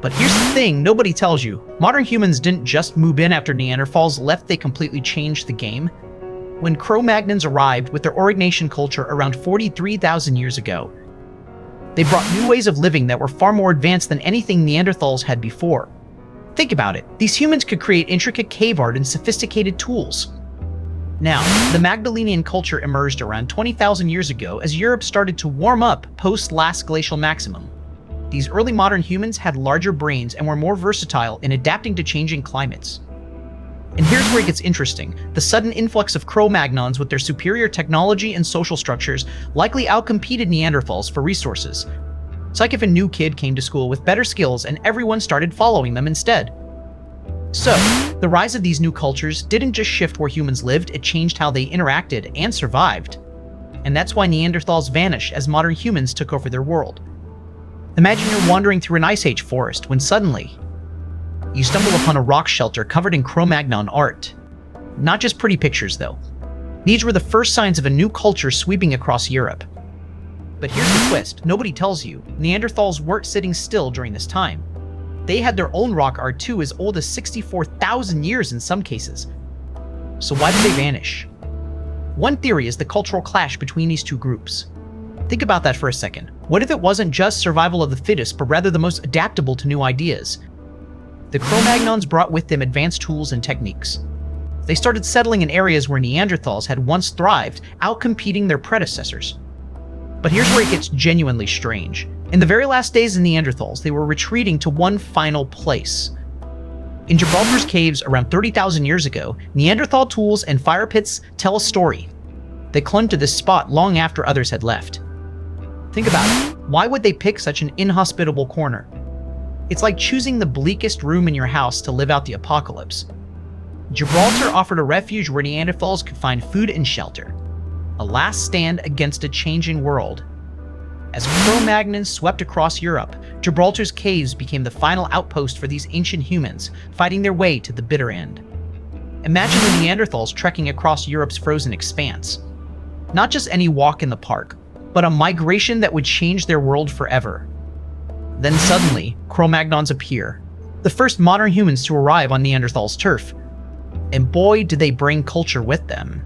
But here's the thing nobody tells you. Modern humans didn't just move in after Neanderthals left, they completely changed the game. When Cro-Magnons arrived with their Aurignacian culture around 43,000 years ago, they brought new ways of living that were far more advanced than anything Neanderthals had before. Think about it. These humans could create intricate cave art and sophisticated tools. Now, the Magdalenian culture emerged around 20,000 years ago as Europe started to warm up post-last glacial maximum. These early modern humans had larger brains and were more versatile in adapting to changing climates. And here's where it gets interesting. The sudden influx of Cro-Magnons with their superior technology and social structures likely outcompeted Neanderthals for resources. It's like if a new kid came to school with better skills and everyone started following them instead. So, the rise of these new cultures didn't just shift where humans lived, it changed how they interacted and survived. And that's why Neanderthals vanished as modern humans took over their world. Imagine you're wandering through an Ice Age forest when suddenly, you stumble upon a rock shelter covered in Cro-Magnon art. Not just pretty pictures, though. These were the first signs of a new culture sweeping across Europe. But here's the twist, nobody tells you, Neanderthals weren't sitting still during this time. They had their own rock art too, as old as 64,000 years in some cases. So why did they vanish? One theory is the cultural clash between these two groups. Think about that for a second. What if it wasn't just survival of the fittest, but rather the most adaptable to new ideas? The Cro-Magnons brought with them advanced tools and techniques. They started settling in areas where Neanderthals had once thrived, outcompeting their predecessors. But here's where it gets genuinely strange. In the very last days of Neanderthals, they were retreating to one final place. In Gibraltar's caves around 30,000 years ago, Neanderthal tools and fire pits tell a story. They clung to this spot long after others had left. Think about it. Why would they pick such an inhospitable corner? It's like choosing the bleakest room in your house to live out the apocalypse. Gibraltar offered a refuge where Neanderthals could find food and shelter. A last stand against a changing world. As Cro-Magnons swept across Europe, Gibraltar's caves became the final outpost for these ancient humans, fighting their way to the bitter end. Imagine the Neanderthals trekking across Europe's frozen expanse. Not just any walk in the park, but a migration that would change their world forever. Then suddenly, Cro-Magnons appear, the first modern humans to arrive on Neanderthal's turf. And boy, did they bring culture with them.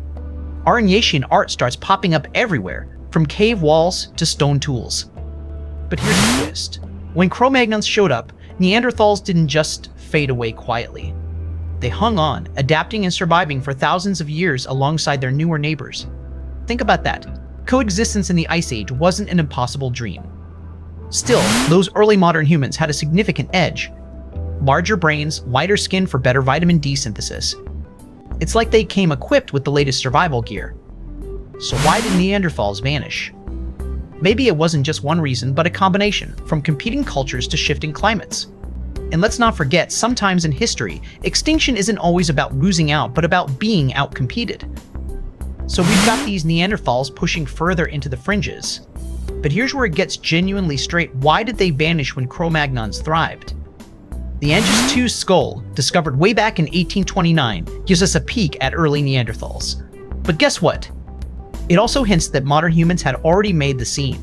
Aurignacian art starts popping up everywhere, from cave walls to stone tools. But here's the twist. When Cro-Magnons showed up, Neanderthals didn't just fade away quietly. They hung on, adapting and surviving for thousands of years alongside their newer neighbors. Think about that. Coexistence in the Ice Age wasn't an impossible dream. Still, those early modern humans had a significant edge. Larger brains, lighter skin for better vitamin D synthesis. It's like they came equipped with the latest survival gear. So why did Neanderthals vanish? Maybe it wasn't just one reason, but a combination, from competing cultures to shifting climates. And let's not forget, sometimes in history, extinction isn't always about losing out, but about being outcompeted. So we've got these Neanderthals pushing further into the fringes. But here's where it gets genuinely straight. Why did they vanish when Cro-Magnons thrived? The Engis II skull, discovered way back in 1829, gives us a peek at early Neanderthals. But guess what? It also hints that modern humans had already made the scene.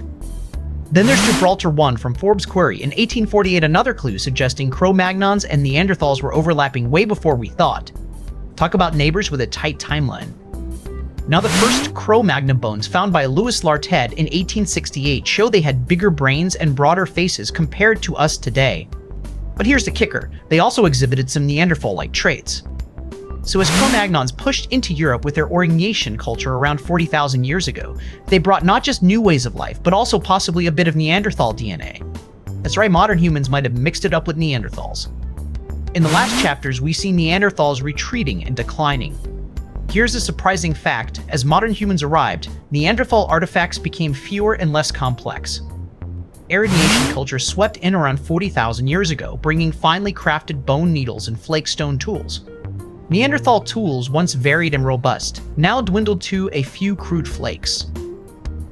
Then there's Gibraltar 1 from Forbes' query in 1848, another clue suggesting Cro-Magnons and Neanderthals were overlapping way before we thought. Talk about neighbors with a tight timeline. Now the first Cro-Magnon bones found by Louis Lartet in 1868 show they had bigger brains and broader faces compared to us today. But here's the kicker, they also exhibited some Neanderthal-like traits. So as Cro-Magnons pushed into Europe with their Aurignacian culture around 40,000 years ago, they brought not just new ways of life, but also possibly a bit of Neanderthal DNA. That's right, modern humans might have mixed it up with Neanderthals. In the last chapters, we see Neanderthals retreating and declining. Here's a surprising fact, as modern humans arrived, Neanderthal artifacts became fewer and less complex. Aurignacian culture swept in around 40,000 years ago, bringing finely crafted bone needles and flake stone tools. Neanderthal tools, once varied and robust, now dwindled to a few crude flakes.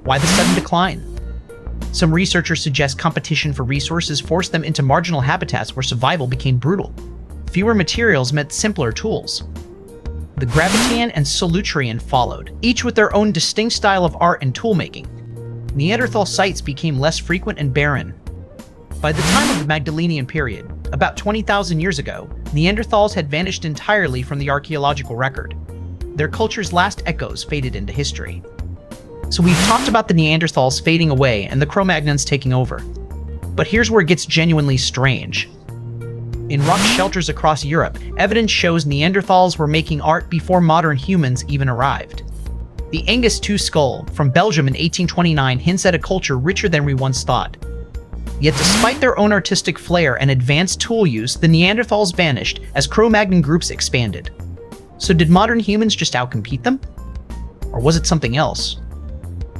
Why the sudden decline? Some researchers suggest competition for resources forced them into marginal habitats where survival became brutal. Fewer materials meant simpler tools. The Gravettian and Solutrean followed, each with their own distinct style of art and toolmaking. Neanderthal sites became less frequent and barren. By the time of the Magdalenian period, about 20,000 years ago, Neanderthals had vanished entirely from the archaeological record. Their culture's last echoes faded into history. So we've talked about the Neanderthals fading away and the Cro-Magnons taking over. But here's where it gets genuinely strange. In rock shelters across Europe, evidence shows Neanderthals were making art before modern humans even arrived. The Engis II skull from Belgium in 1829 hints at a culture richer than we once thought. Yet despite their own artistic flair and advanced tool use, the Neanderthals vanished as Cro-Magnon groups expanded. So did modern humans just outcompete them? Or was it something else?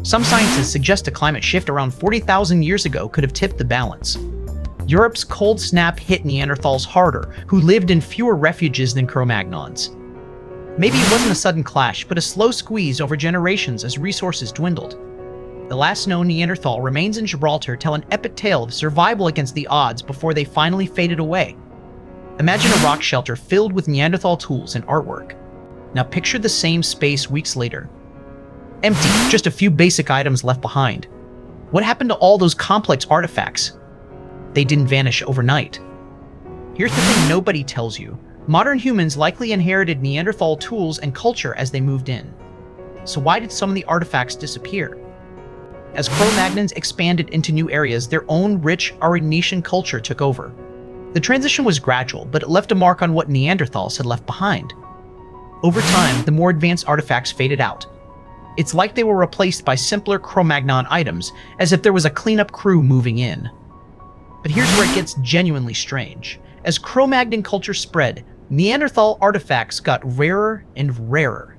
Some scientists suggest a climate shift around 40,000 years ago could have tipped the balance. Europe's cold snap hit Neanderthals harder, who lived in fewer refuges than Cro-Magnons. Maybe it wasn't a sudden clash, but a slow squeeze over generations as resources dwindled. The last known Neanderthal remains in Gibraltar tell an epic tale of survival against the odds before they finally faded away. Imagine a rock shelter filled with Neanderthal tools and artwork. Now picture the same space weeks later. Empty, just a few basic items left behind. What happened to all those complex artifacts? They didn't vanish overnight. Here's the thing nobody tells you. Modern humans likely inherited Neanderthal tools and culture as they moved in. So why did some of the artifacts disappear? As Cro-Magnons expanded into new areas, their own rich Aurignacian culture took over. The transition was gradual, but it left a mark on what Neanderthals had left behind. Over time, the more advanced artifacts faded out. It's like they were replaced by simpler Cro-Magnon items, as if there was a cleanup crew moving in. But here's where it gets genuinely strange. As Cro-Magnon culture spread, Neanderthal artifacts got rarer and rarer.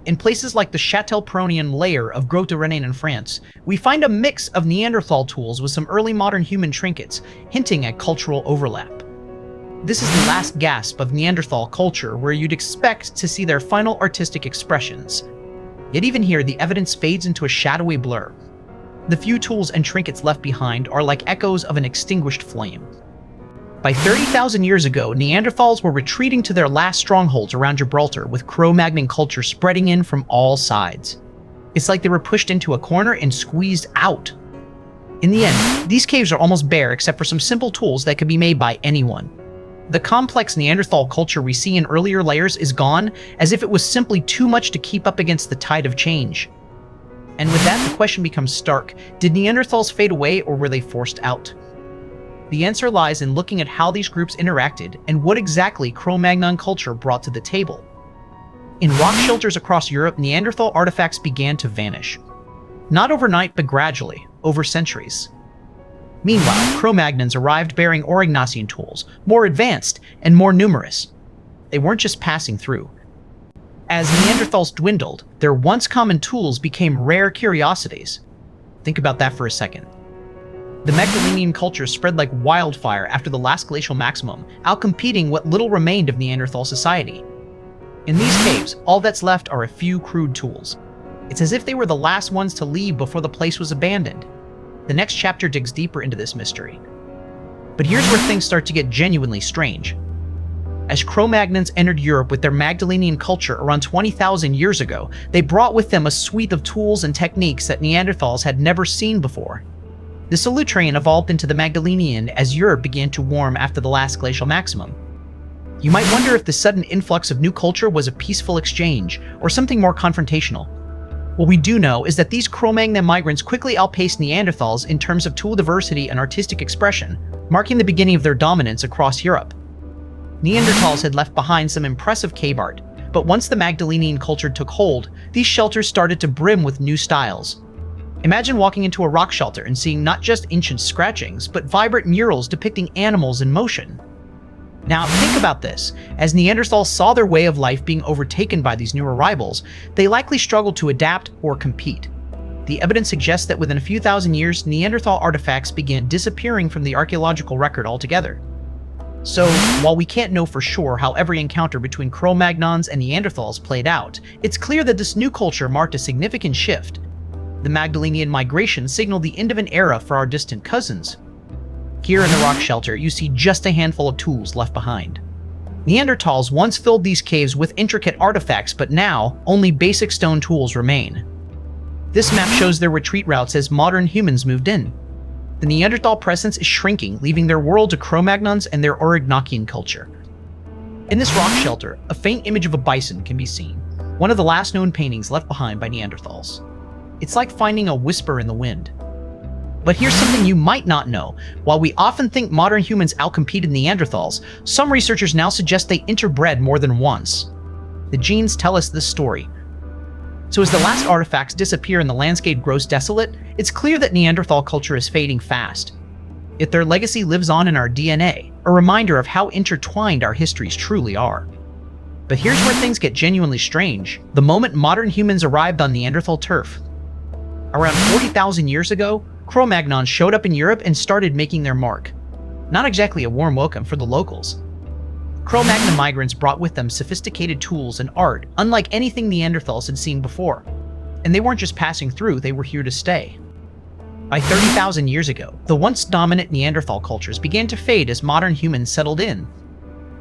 In places like the Châtel-Perronian layer of Grotte-Renain in France, we find a mix of Neanderthal tools with some early modern human trinkets, hinting at cultural overlap. This is the last gasp of Neanderthal culture, where you'd expect to see their final artistic expressions. Yet even here, the evidence fades into a shadowy blur. The few tools and trinkets left behind are like echoes of an extinguished flame. By 30,000 years ago, Neanderthals were retreating to their last strongholds around Gibraltar, with Cro-Magnon culture spreading in from all sides. It's like they were pushed into a corner and squeezed out. In the end, these caves are almost bare except for some simple tools that could be made by anyone. The complex Neanderthal culture we see in earlier layers is gone, as if it was simply too much to keep up against the tide of change. And with that, the question becomes stark. Did Neanderthals fade away, or were they forced out? The answer lies in looking at how these groups interacted and what exactly Cro-Magnon culture brought to the table. In rock shelters across Europe, Neanderthal artifacts began to vanish. Not overnight, but gradually, over centuries. Meanwhile, Cro-Magnons arrived bearing Aurignacian tools, more advanced and more numerous. They weren't just passing through. As Neanderthals dwindled, their once common tools became rare curiosities. Think about that for a second. The Magdalenian culture spread like wildfire after the last glacial maximum, outcompeting what little remained of Neanderthal society. In these caves, all that's left are a few crude tools. It's as if they were the last ones to leave before the place was abandoned. The next chapter digs deeper into this mystery. But here's where things start to get genuinely strange. As Cro-Magnons entered Europe with their Magdalenian culture around 20,000 years ago, they brought with them a suite of tools and techniques that Neanderthals had never seen before. The Solutrean evolved into the Magdalenian as Europe began to warm after the last glacial maximum. You might wonder if the sudden influx of new culture was a peaceful exchange, or something more confrontational. What we do know is that these Cro-Magnon migrants quickly outpaced Neanderthals in terms of tool diversity and artistic expression, marking the beginning of their dominance across Europe. Neanderthals had left behind some impressive cave art, but once the Magdalenian culture took hold, these shelters started to brim with new styles. Imagine walking into a rock shelter and seeing not just ancient scratchings, but vibrant murals depicting animals in motion. Now, think about this. As Neanderthals saw their way of life being overtaken by these new arrivals, they likely struggled to adapt or compete. The evidence suggests that within a few thousand years, Neanderthal artifacts began disappearing from the archaeological record altogether. So, while we can't know for sure how every encounter between Cro-Magnons and Neanderthals played out, it's clear that this new culture marked a significant shift. The Magdalenian Migration signaled the end of an era for our distant cousins. Here in the rock shelter, you see just a handful of tools left behind. Neanderthals once filled these caves with intricate artifacts, but now only basic stone tools remain. This map shows their retreat routes as modern humans moved in. The Neanderthal presence is shrinking, leaving their world to Cro-Magnons and their Aurignacian culture. In this rock shelter, a faint image of a bison can be seen, one of the last known paintings left behind by Neanderthals. It's like finding a whisper in the wind. But here's something you might not know. While we often think modern humans outcompeted Neanderthals, some researchers now suggest they interbred more than once. The genes tell us this story. So as the last artifacts disappear and the landscape grows desolate, it's clear that Neanderthal culture is fading fast. Yet their legacy lives on in our DNA, a reminder of how intertwined our histories truly are. But here's where things get genuinely strange. The moment modern humans arrived on Neanderthal turf. Around 40,000 years ago, Cro-Magnons showed up in Europe and started making their mark. Not exactly a warm welcome for the locals. Cro-Magnon migrants brought with them sophisticated tools and art, unlike anything Neanderthals had seen before. And they weren't just passing through, they were here to stay. By 30,000 years ago, the once dominant Neanderthal cultures began to fade as modern humans settled in.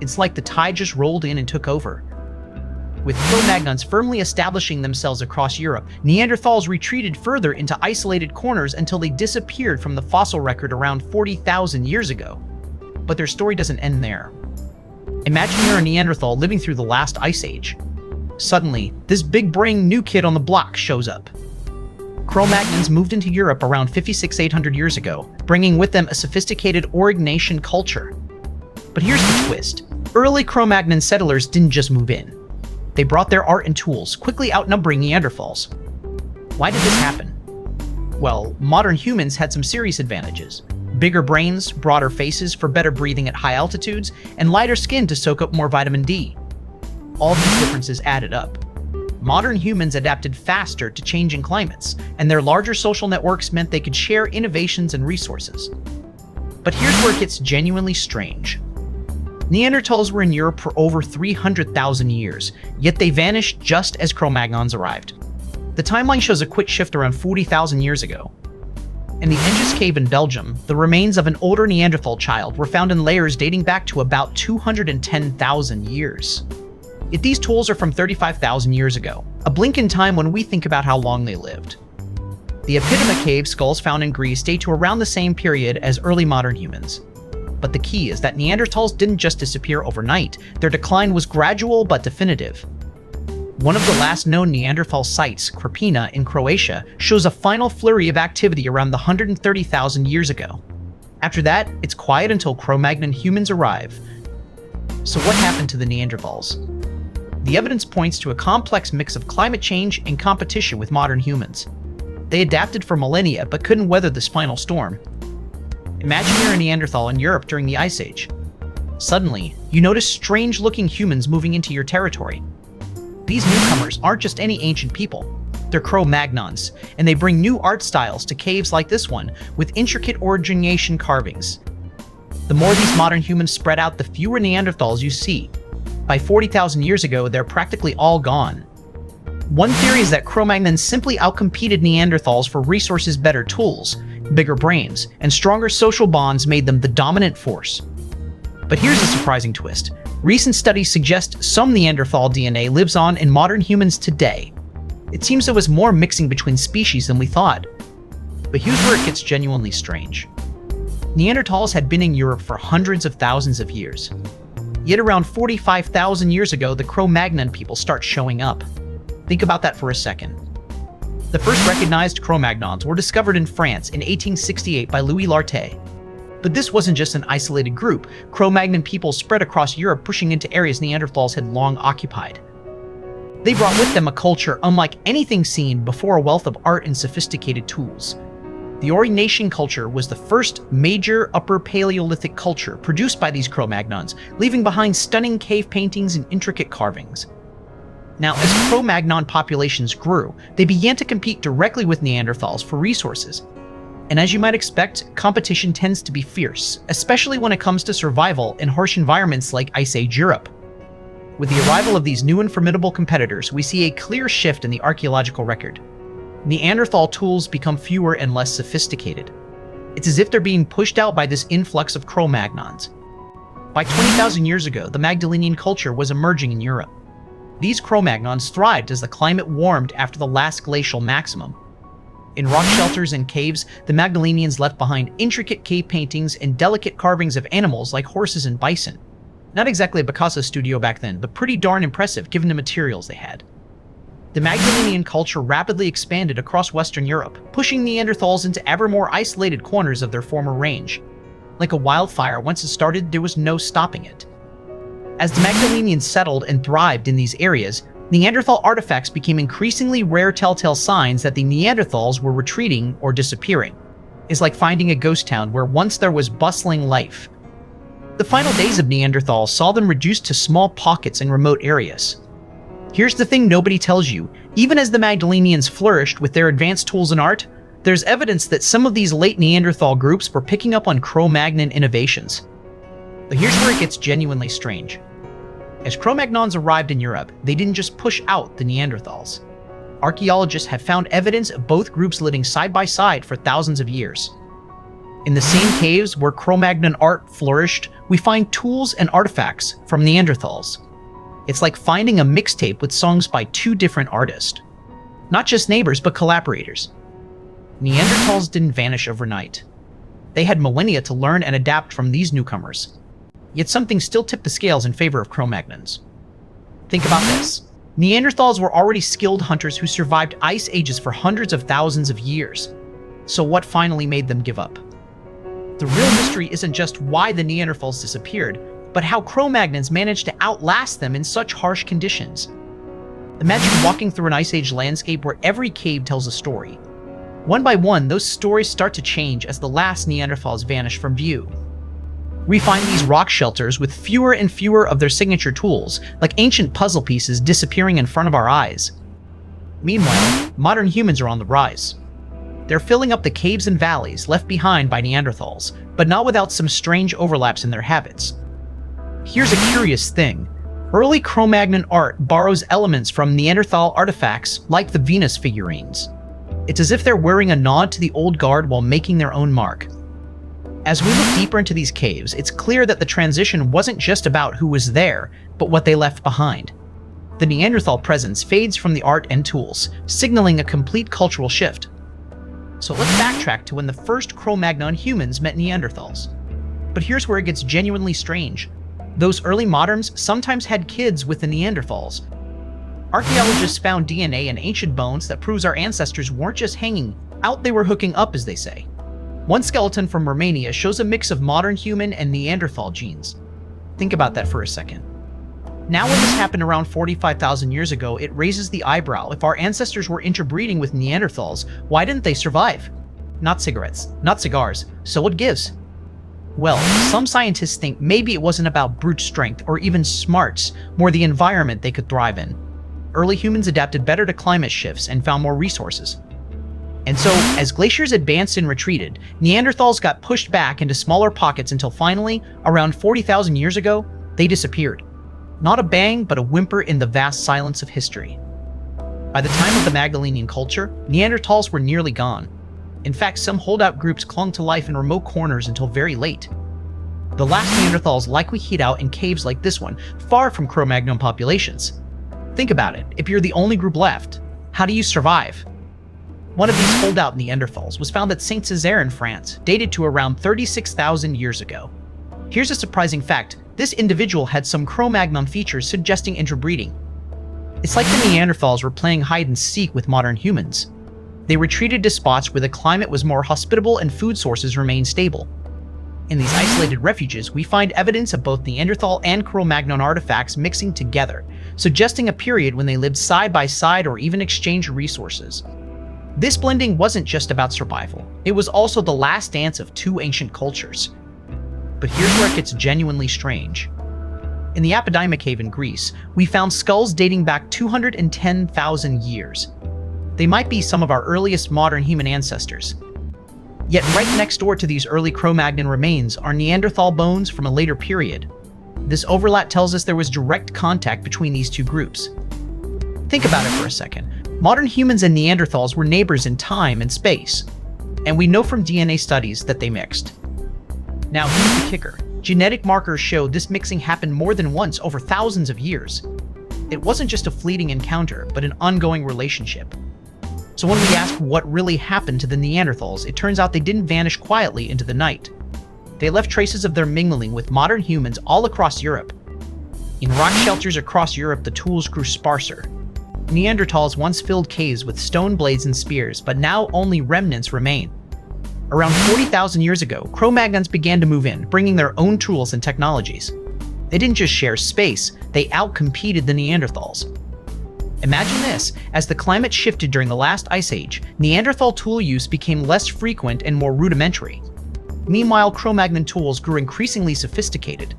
It's like the tide just rolled in and took over. With Cro-Magnons firmly establishing themselves across Europe, Neanderthals retreated further into isolated corners until they disappeared from the fossil record around 40,000 years ago. But their story doesn't end there. Imagine you're a Neanderthal living through the last ice age. Suddenly, this big-brain new kid on the block shows up. Cro-Magnons moved into Europe around 56,800 years ago, bringing with them a sophisticated Aurignacian culture. But here's the twist. Early Cro-Magnon settlers didn't just move in. They brought their art and tools, quickly outnumbering Neanderthals. Why did this happen? Well, modern humans had some serious advantages. Bigger brains, broader faces for better breathing at high altitudes, and lighter skin to soak up more vitamin D. All these differences added up. Modern humans adapted faster to changing climates, and their larger social networks meant they could share innovations and resources. But here's where it gets genuinely strange. Neanderthals were in Europe for over 300,000 years, yet they vanished just as Cro-Magnons arrived. The timeline shows a quick shift around 40,000 years ago. In the Engis cave in Belgium, the remains of an older Neanderthal child were found in layers dating back to about 210,000 years. Yet these tools are from 35,000 years ago, a blink in time when we think about how long they lived. The Epidema cave skulls found in Greece date to around the same period as early modern humans. But the key is that Neanderthals didn't just disappear overnight, their decline was gradual but definitive. One of the last known Neanderthal sites, Krapina in Croatia, shows a final flurry of activity around the 130,000 years ago. After that, it's quiet until Cro-Magnon humans arrive. So what happened to the Neanderthals? The evidence points to a complex mix of climate change and competition with modern humans. They adapted for millennia but couldn't weather this final storm. Imagine you're a Neanderthal in Europe during the Ice Age. Suddenly, you notice strange-looking humans moving into your territory. These newcomers aren't just any ancient people. They're Cro-Magnons, and they bring new art styles to caves like this one, with intricate Aurignacian carvings. The more these modern humans spread out, the fewer Neanderthals you see. By 40,000 years ago, they're practically all gone. One theory is that Cro-Magnons simply outcompeted Neanderthals for resources, better tools, bigger brains, and stronger social bonds made them the dominant force. But here's a surprising twist. Recent studies suggest some Neanderthal DNA lives on in modern humans today. It seems there was more mixing between species than we thought. But here's where it gets genuinely strange. Neanderthals had been in Europe for hundreds of thousands of years. Yet around 45,000 years ago, the Cro-Magnon people start showing up. Think about that for a second. The first recognized Cro-Magnons were discovered in France in 1868 by Louis Lartet. But this wasn't just an isolated group. Cro-Magnon people spread across Europe, pushing into areas Neanderthals had long occupied. They brought with them a culture unlike anything seen before, a wealth of art and sophisticated tools. The Aurignacian culture was the first major Upper Paleolithic culture produced by these Cro-Magnons, leaving behind stunning cave paintings and intricate carvings. Now, as Cro-Magnon populations grew, they began to compete directly with Neanderthals for resources. And as you might expect, competition tends to be fierce, especially when it comes to survival in harsh environments like Ice Age Europe. With the arrival of these new and formidable competitors, we see a clear shift in the archaeological record. Neanderthal tools become fewer and less sophisticated. It's as if they're being pushed out by this influx of Cro-Magnons. By 20,000 years ago, the Magdalenian culture was emerging in Europe. These Cro-Magnons thrived as the climate warmed after the last glacial maximum. In rock shelters and caves, the Magdalenians left behind intricate cave paintings and delicate carvings of animals like horses and bison. Not exactly a Picasso studio back then, but pretty darn impressive given the materials they had. The Magdalenian culture rapidly expanded across Western Europe, pushing Neanderthals into ever more isolated corners of their former range. Like a wildfire, once it started, there was no stopping it. As the Magdalenians settled and thrived in these areas, Neanderthal artifacts became increasingly rare telltale signs that the Neanderthals were retreating or disappearing. It's like finding a ghost town where once there was bustling life. The final days of Neanderthals saw them reduced to small pockets in remote areas. Here's the thing nobody tells you. Even as the Magdalenians flourished with their advanced tools and art, there's evidence that some of these late Neanderthal groups were picking up on Cro-Magnon innovations. But here's where it gets genuinely strange. As Cro-Magnons arrived in Europe, they didn't just push out the Neanderthals. Archaeologists have found evidence of both groups living side by side for thousands of years. In the same caves where Cro-Magnon art flourished, we find tools and artifacts from Neanderthals. It's like finding a mixtape with songs by two different artists. Not just neighbors, but collaborators. Neanderthals didn't vanish overnight. They had millennia to learn and adapt from these newcomers. Yet something still tipped the scales in favor of Cro-Magnons. Think about this. Neanderthals were already skilled hunters who survived ice ages for hundreds of thousands of years. So what finally made them give up? The real mystery isn't just why the Neanderthals disappeared, but how Cro-Magnons managed to outlast them in such harsh conditions. Imagine walking through an Ice Age landscape where every cave tells a story. One by one, those stories start to change as the last Neanderthals vanish from view. We find these rock shelters with fewer and fewer of their signature tools, like ancient puzzle pieces disappearing in front of our eyes. Meanwhile, modern humans are on the rise. They're filling up the caves and valleys left behind by Neanderthals, but not without some strange overlaps in their habits. Here's a curious thing. Early Cro-Magnon art borrows elements from Neanderthal artifacts like the Venus figurines. It's as if they're wearing a nod to the old guard while making their own mark. As we look deeper into these caves, it's clear that the transition wasn't just about who was there, but what they left behind. The Neanderthal presence fades from the art and tools, signaling a complete cultural shift. So let's backtrack to when the first Cro-Magnon humans met Neanderthals. But here's where it gets genuinely strange. Those early moderns sometimes had kids with the Neanderthals. Archaeologists found DNA in ancient bones that proves our ancestors weren't just hanging out, they were hooking up, as they say. One skeleton from Romania shows a mix of modern human and Neanderthal genes. Think about that for a second. Now, when this happened around 45,000 years ago, it raises the eyebrow. If our ancestors were interbreeding with Neanderthals, why didn't they survive? Not cigarettes, not cigars, so what gives? Well, some scientists think maybe it wasn't about brute strength or even smarts, more the environment they could thrive in. Early humans adapted better to climate shifts and found more resources. And so, as glaciers advanced and retreated, Neanderthals got pushed back into smaller pockets until finally, around 40,000 years ago, they disappeared. Not a bang, but a whimper in the vast silence of history. By the time of the Magdalenian culture, Neanderthals were nearly gone. In fact, some holdout groups clung to life in remote corners until very late. The last Neanderthals likely hid out in caves like this one, far from Cro-Magnon populations. Think about it, if you're the only group left, how do you survive? One of these holdout Neanderthals was found at Saint-Césaire in France, dated to around 36,000 years ago. Here's a surprising fact. This individual had some Cro-Magnon features suggesting interbreeding. It's like the Neanderthals were playing hide-and-seek with modern humans. They retreated to spots where the climate was more hospitable and food sources remained stable. In these isolated refuges, we find evidence of both Neanderthal and Cro-Magnon artifacts mixing together, suggesting a period when they lived side by side or even exchanged resources. This blending wasn't just about survival, it was also the last dance of two ancient cultures. But here's where it gets genuinely strange. In the Apodyma cave in Greece, we found skulls dating back 210,000 years. They might be some of our earliest modern human ancestors. Yet right next door to these early Cro-Magnon remains are Neanderthal bones from a later period. This overlap tells us there was direct contact between these two groups. Think about it for a second. Modern humans and Neanderthals were neighbors in time and space, and we know from DNA studies that they mixed. Now here's the kicker. Genetic markers show this mixing happened more than once over thousands of years. It wasn't just a fleeting encounter, but an ongoing relationship. So when we ask what really happened to the Neanderthals, it turns out they didn't vanish quietly into the night. They left traces of their mingling with modern humans all across Europe. In rock shelters across Europe, the tools grew sparser. Neanderthals once filled caves with stone blades and spears, but now only remnants remain. Around 40,000 years ago, Cro-Magnons began to move in, bringing their own tools and technologies. They didn't just share space, they outcompeted the Neanderthals. Imagine this, as the climate shifted during the last ice age, Neanderthal tool use became less frequent and more rudimentary. Meanwhile, Cro-Magnon tools grew increasingly sophisticated.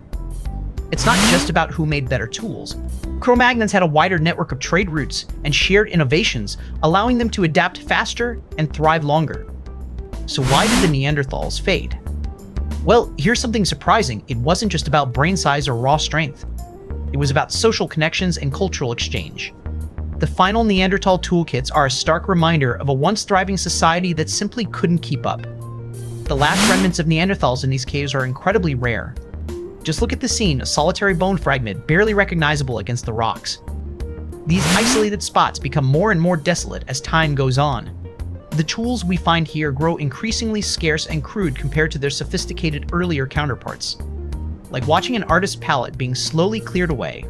It's not just about who made better tools. Cro-Magnons had a wider network of trade routes and shared innovations, allowing them to adapt faster and thrive longer. So why did the Neanderthals fade? Well, here's something surprising. It wasn't just about brain size or raw strength. It was about social connections and cultural exchange. The final Neanderthal toolkits are a stark reminder of a once thriving society that simply couldn't keep up. The last remnants of Neanderthals in these caves are incredibly rare. Just look at the scene, a solitary bone fragment barely recognizable against the rocks. These isolated spots become more and more desolate as time goes on. The tools we find here grow increasingly scarce and crude compared to their sophisticated earlier counterparts. Like watching an artist's palette being slowly cleared away.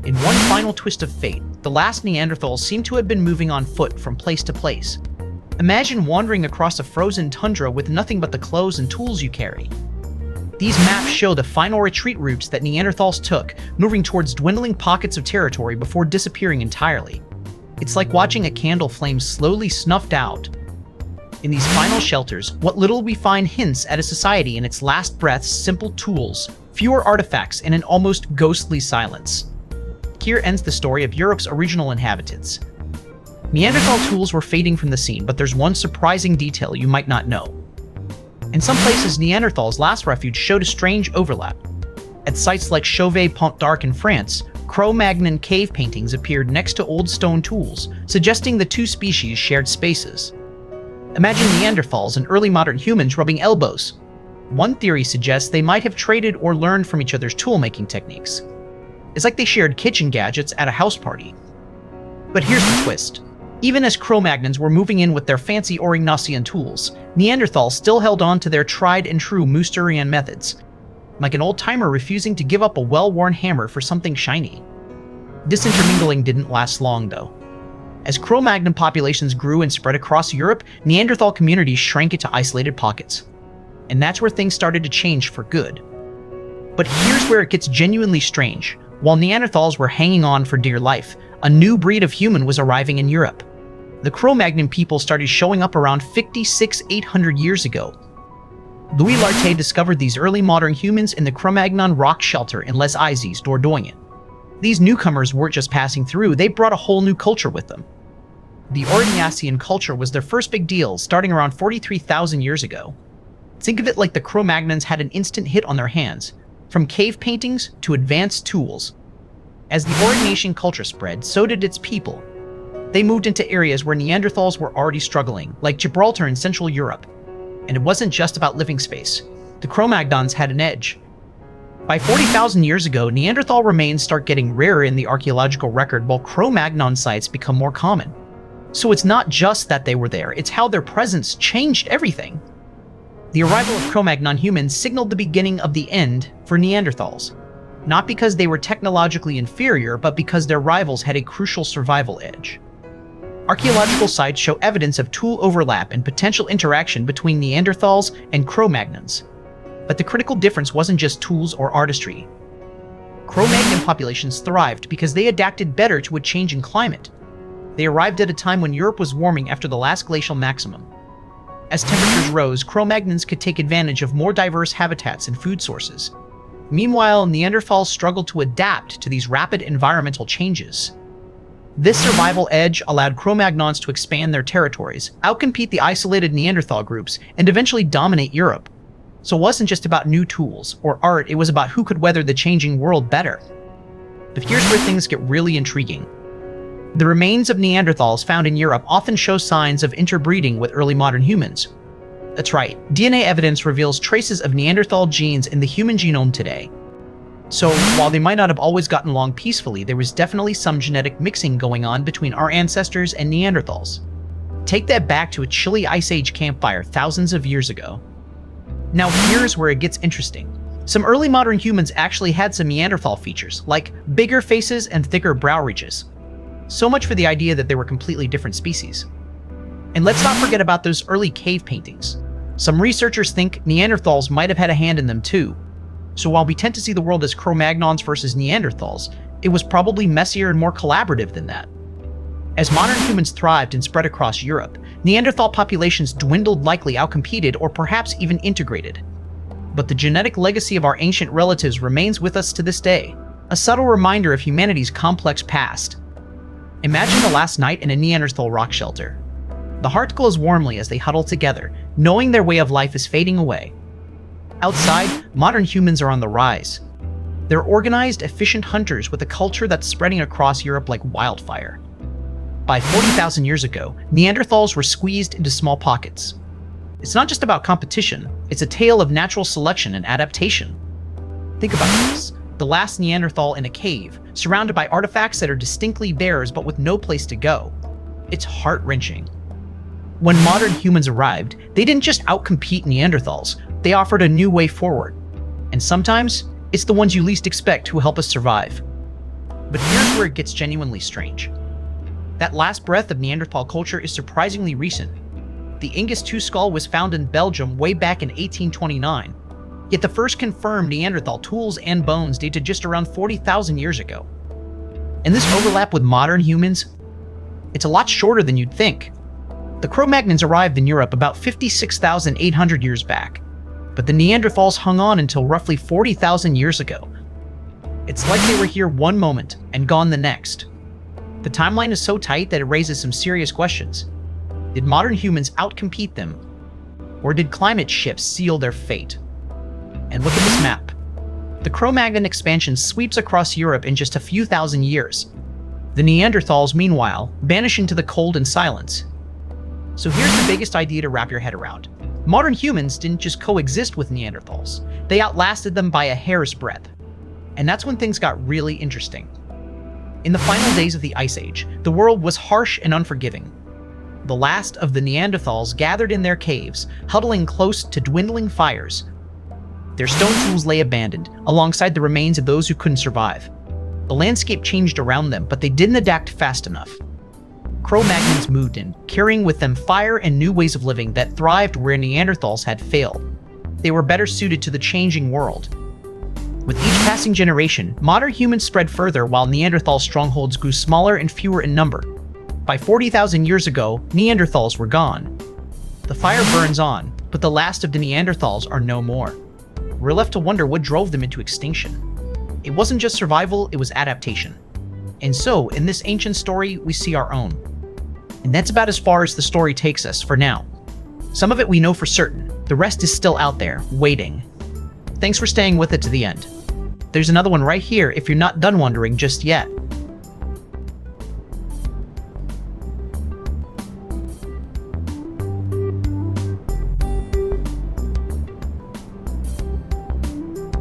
In one final twist of fate, the last Neanderthals seem to have been moving on foot from place to place. Imagine wandering across a frozen tundra with nothing but the clothes and tools you carry. These maps show the final retreat routes that Neanderthals took, moving towards dwindling pockets of territory before disappearing entirely. It's like watching a candle flame slowly snuffed out. In these final shelters, what little we find hints at a society in its last breaths: simple tools, fewer artifacts, and an almost ghostly silence. Here ends the story of Europe's original inhabitants. Neanderthal tools were fading from the scene, but there's one surprising detail you might not know. In some places, Neanderthals' last refuge showed a strange overlap. At sites like Chauvet-Pont-d'Arc in France, Cro-Magnon cave paintings appeared next to old stone tools, suggesting the two species shared spaces. Imagine Neanderthals and early modern humans rubbing elbows. One theory suggests they might have traded or learned from each other's tool-making techniques. It's like they shared kitchen gadgets at a house party. But here's the twist. Even as Cro-Magnons were moving in with their fancy Aurignacian tools, Neanderthals still held on to their tried-and-true Mousterian methods, like an old-timer refusing to give up a well-worn hammer for something shiny. This intermingling didn't last long, though. As Cro-Magnon populations grew and spread across Europe, Neanderthal communities shrank into isolated pockets. And that's where things started to change for good. But here's where it gets genuinely strange. While Neanderthals were hanging on for dear life, a new breed of human was arriving in Europe. The Cro-Magnon people started showing up around 800 years ago. Louis Lartet discovered these early modern humans in the Cro-Magnon rock shelter in Les Izes, Dordogne. These newcomers weren't just passing through, they brought a whole new culture with them. The Aurignacian culture was their first big deal, starting around 43,000 years ago. Think of it like the Cro-Magnons had an instant hit on their hands, from cave paintings to advanced tools. As the Aurignacian culture spread, so did its people. They moved into areas where Neanderthals were already struggling, like Gibraltar in Central Europe. And it wasn't just about living space. The Cro-Magnons had an edge. By 40,000 years ago, Neanderthal remains start getting rarer in the archaeological record, while Cro-Magnon sites become more common. So it's not just that they were there, it's how their presence changed everything. The arrival of Cro-Magnon humans signaled the beginning of the end for Neanderthals. Not because they were technologically inferior, but because their rivals had a crucial survival edge. Archaeological sites show evidence of tool overlap and potential interaction between Neanderthals and Cro-Magnons. But the critical difference wasn't just tools or artistry. Cro-Magnon populations thrived because they adapted better to a changing climate. They arrived at a time when Europe was warming after the last glacial maximum. As temperatures rose, Cro-Magnons could take advantage of more diverse habitats and food sources. Meanwhile, Neanderthals struggled to adapt to these rapid environmental changes. This survival edge allowed Cro-Magnons to expand their territories, outcompete the isolated Neanderthal groups, and eventually dominate Europe. So it wasn't just about new tools or art, it was about who could weather the changing world better. But here's where things get really intriguing. The remains of Neanderthals found in Europe often show signs of interbreeding with early modern humans. That's right, DNA evidence reveals traces of Neanderthal genes in the human genome today. So while they might not have always gotten along peacefully, there was definitely some genetic mixing going on between our ancestors and Neanderthals. Take that back to a chilly Ice Age campfire thousands of years ago. Now here's where it gets interesting. Some early modern humans actually had some Neanderthal features, like bigger faces and thicker brow ridges. So much for the idea that they were completely different species. And let's not forget about those early cave paintings. Some researchers think Neanderthals might have had a hand in them too. So while we tend to see the world as Cro-Magnons versus Neanderthals, it was probably messier and more collaborative than that. As modern humans thrived and spread across Europe, Neanderthal populations dwindled, likely outcompeted, or perhaps even integrated. But the genetic legacy of our ancient relatives remains with us to this day, a subtle reminder of humanity's complex past. Imagine the last night in a Neanderthal rock shelter. The heart glows warmly as they huddle together, knowing their way of life is fading away. Outside, modern humans are on the rise. They're organized, efficient hunters with a culture that's spreading across Europe like wildfire. By 40,000 years ago, Neanderthals were squeezed into small pockets. It's not just about competition, it's a tale of natural selection and adaptation. Think about this. The last Neanderthal in a cave, surrounded by artifacts that are distinctly theirs but with no place to go. It's heart-wrenching. When modern humans arrived, they didn't just outcompete Neanderthals, they offered a new way forward. And sometimes, it's the ones you least expect who help us survive. But here's where it gets genuinely strange. That last breath of Neanderthal culture is surprisingly recent. The Engis skull was found in Belgium way back in 1829. Yet the first confirmed Neanderthal tools and bones date to just around 40,000 years ago. And this overlap with modern humans, it's a lot shorter than you'd think. The Cro-Magnons arrived in Europe about 56,800 years back, but the Neanderthals hung on until roughly 40,000 years ago. It's like they were here one moment and gone the next. The timeline is so tight that it raises some serious questions. Did modern humans outcompete them? Or did climate shifts seal their fate? And look at this map. The Cro-Magnon expansion sweeps across Europe in just a few thousand years. The Neanderthals, meanwhile, vanish into the cold and silence. So here's the biggest idea to wrap your head around. Modern humans didn't just coexist with Neanderthals. They outlasted them by a hair's breadth. And that's when things got really interesting. In the final days of the Ice Age, the world was harsh and unforgiving. The last of the Neanderthals gathered in their caves, huddling close to dwindling fires. Their stone tools lay abandoned, alongside the remains of those who couldn't survive. The landscape changed around them, but they didn't adapt fast enough. Cro-Magnons moved in, carrying with them fire and new ways of living that thrived where Neanderthals had failed. They were better suited to the changing world. With each passing generation, modern humans spread further while Neanderthal strongholds grew smaller and fewer in number. By 40,000 years ago, Neanderthals were gone. The fire burns on, but the last of the Neanderthals are no more. We're left to wonder what drove them into extinction. It wasn't just survival, it was adaptation. And so, in this ancient story, we see our own. And that's about as far as the story takes us for now. Some of it we know for certain, the rest is still out there, waiting. Thanks for staying with it to the end. There's another one right here if you're not done wondering just yet.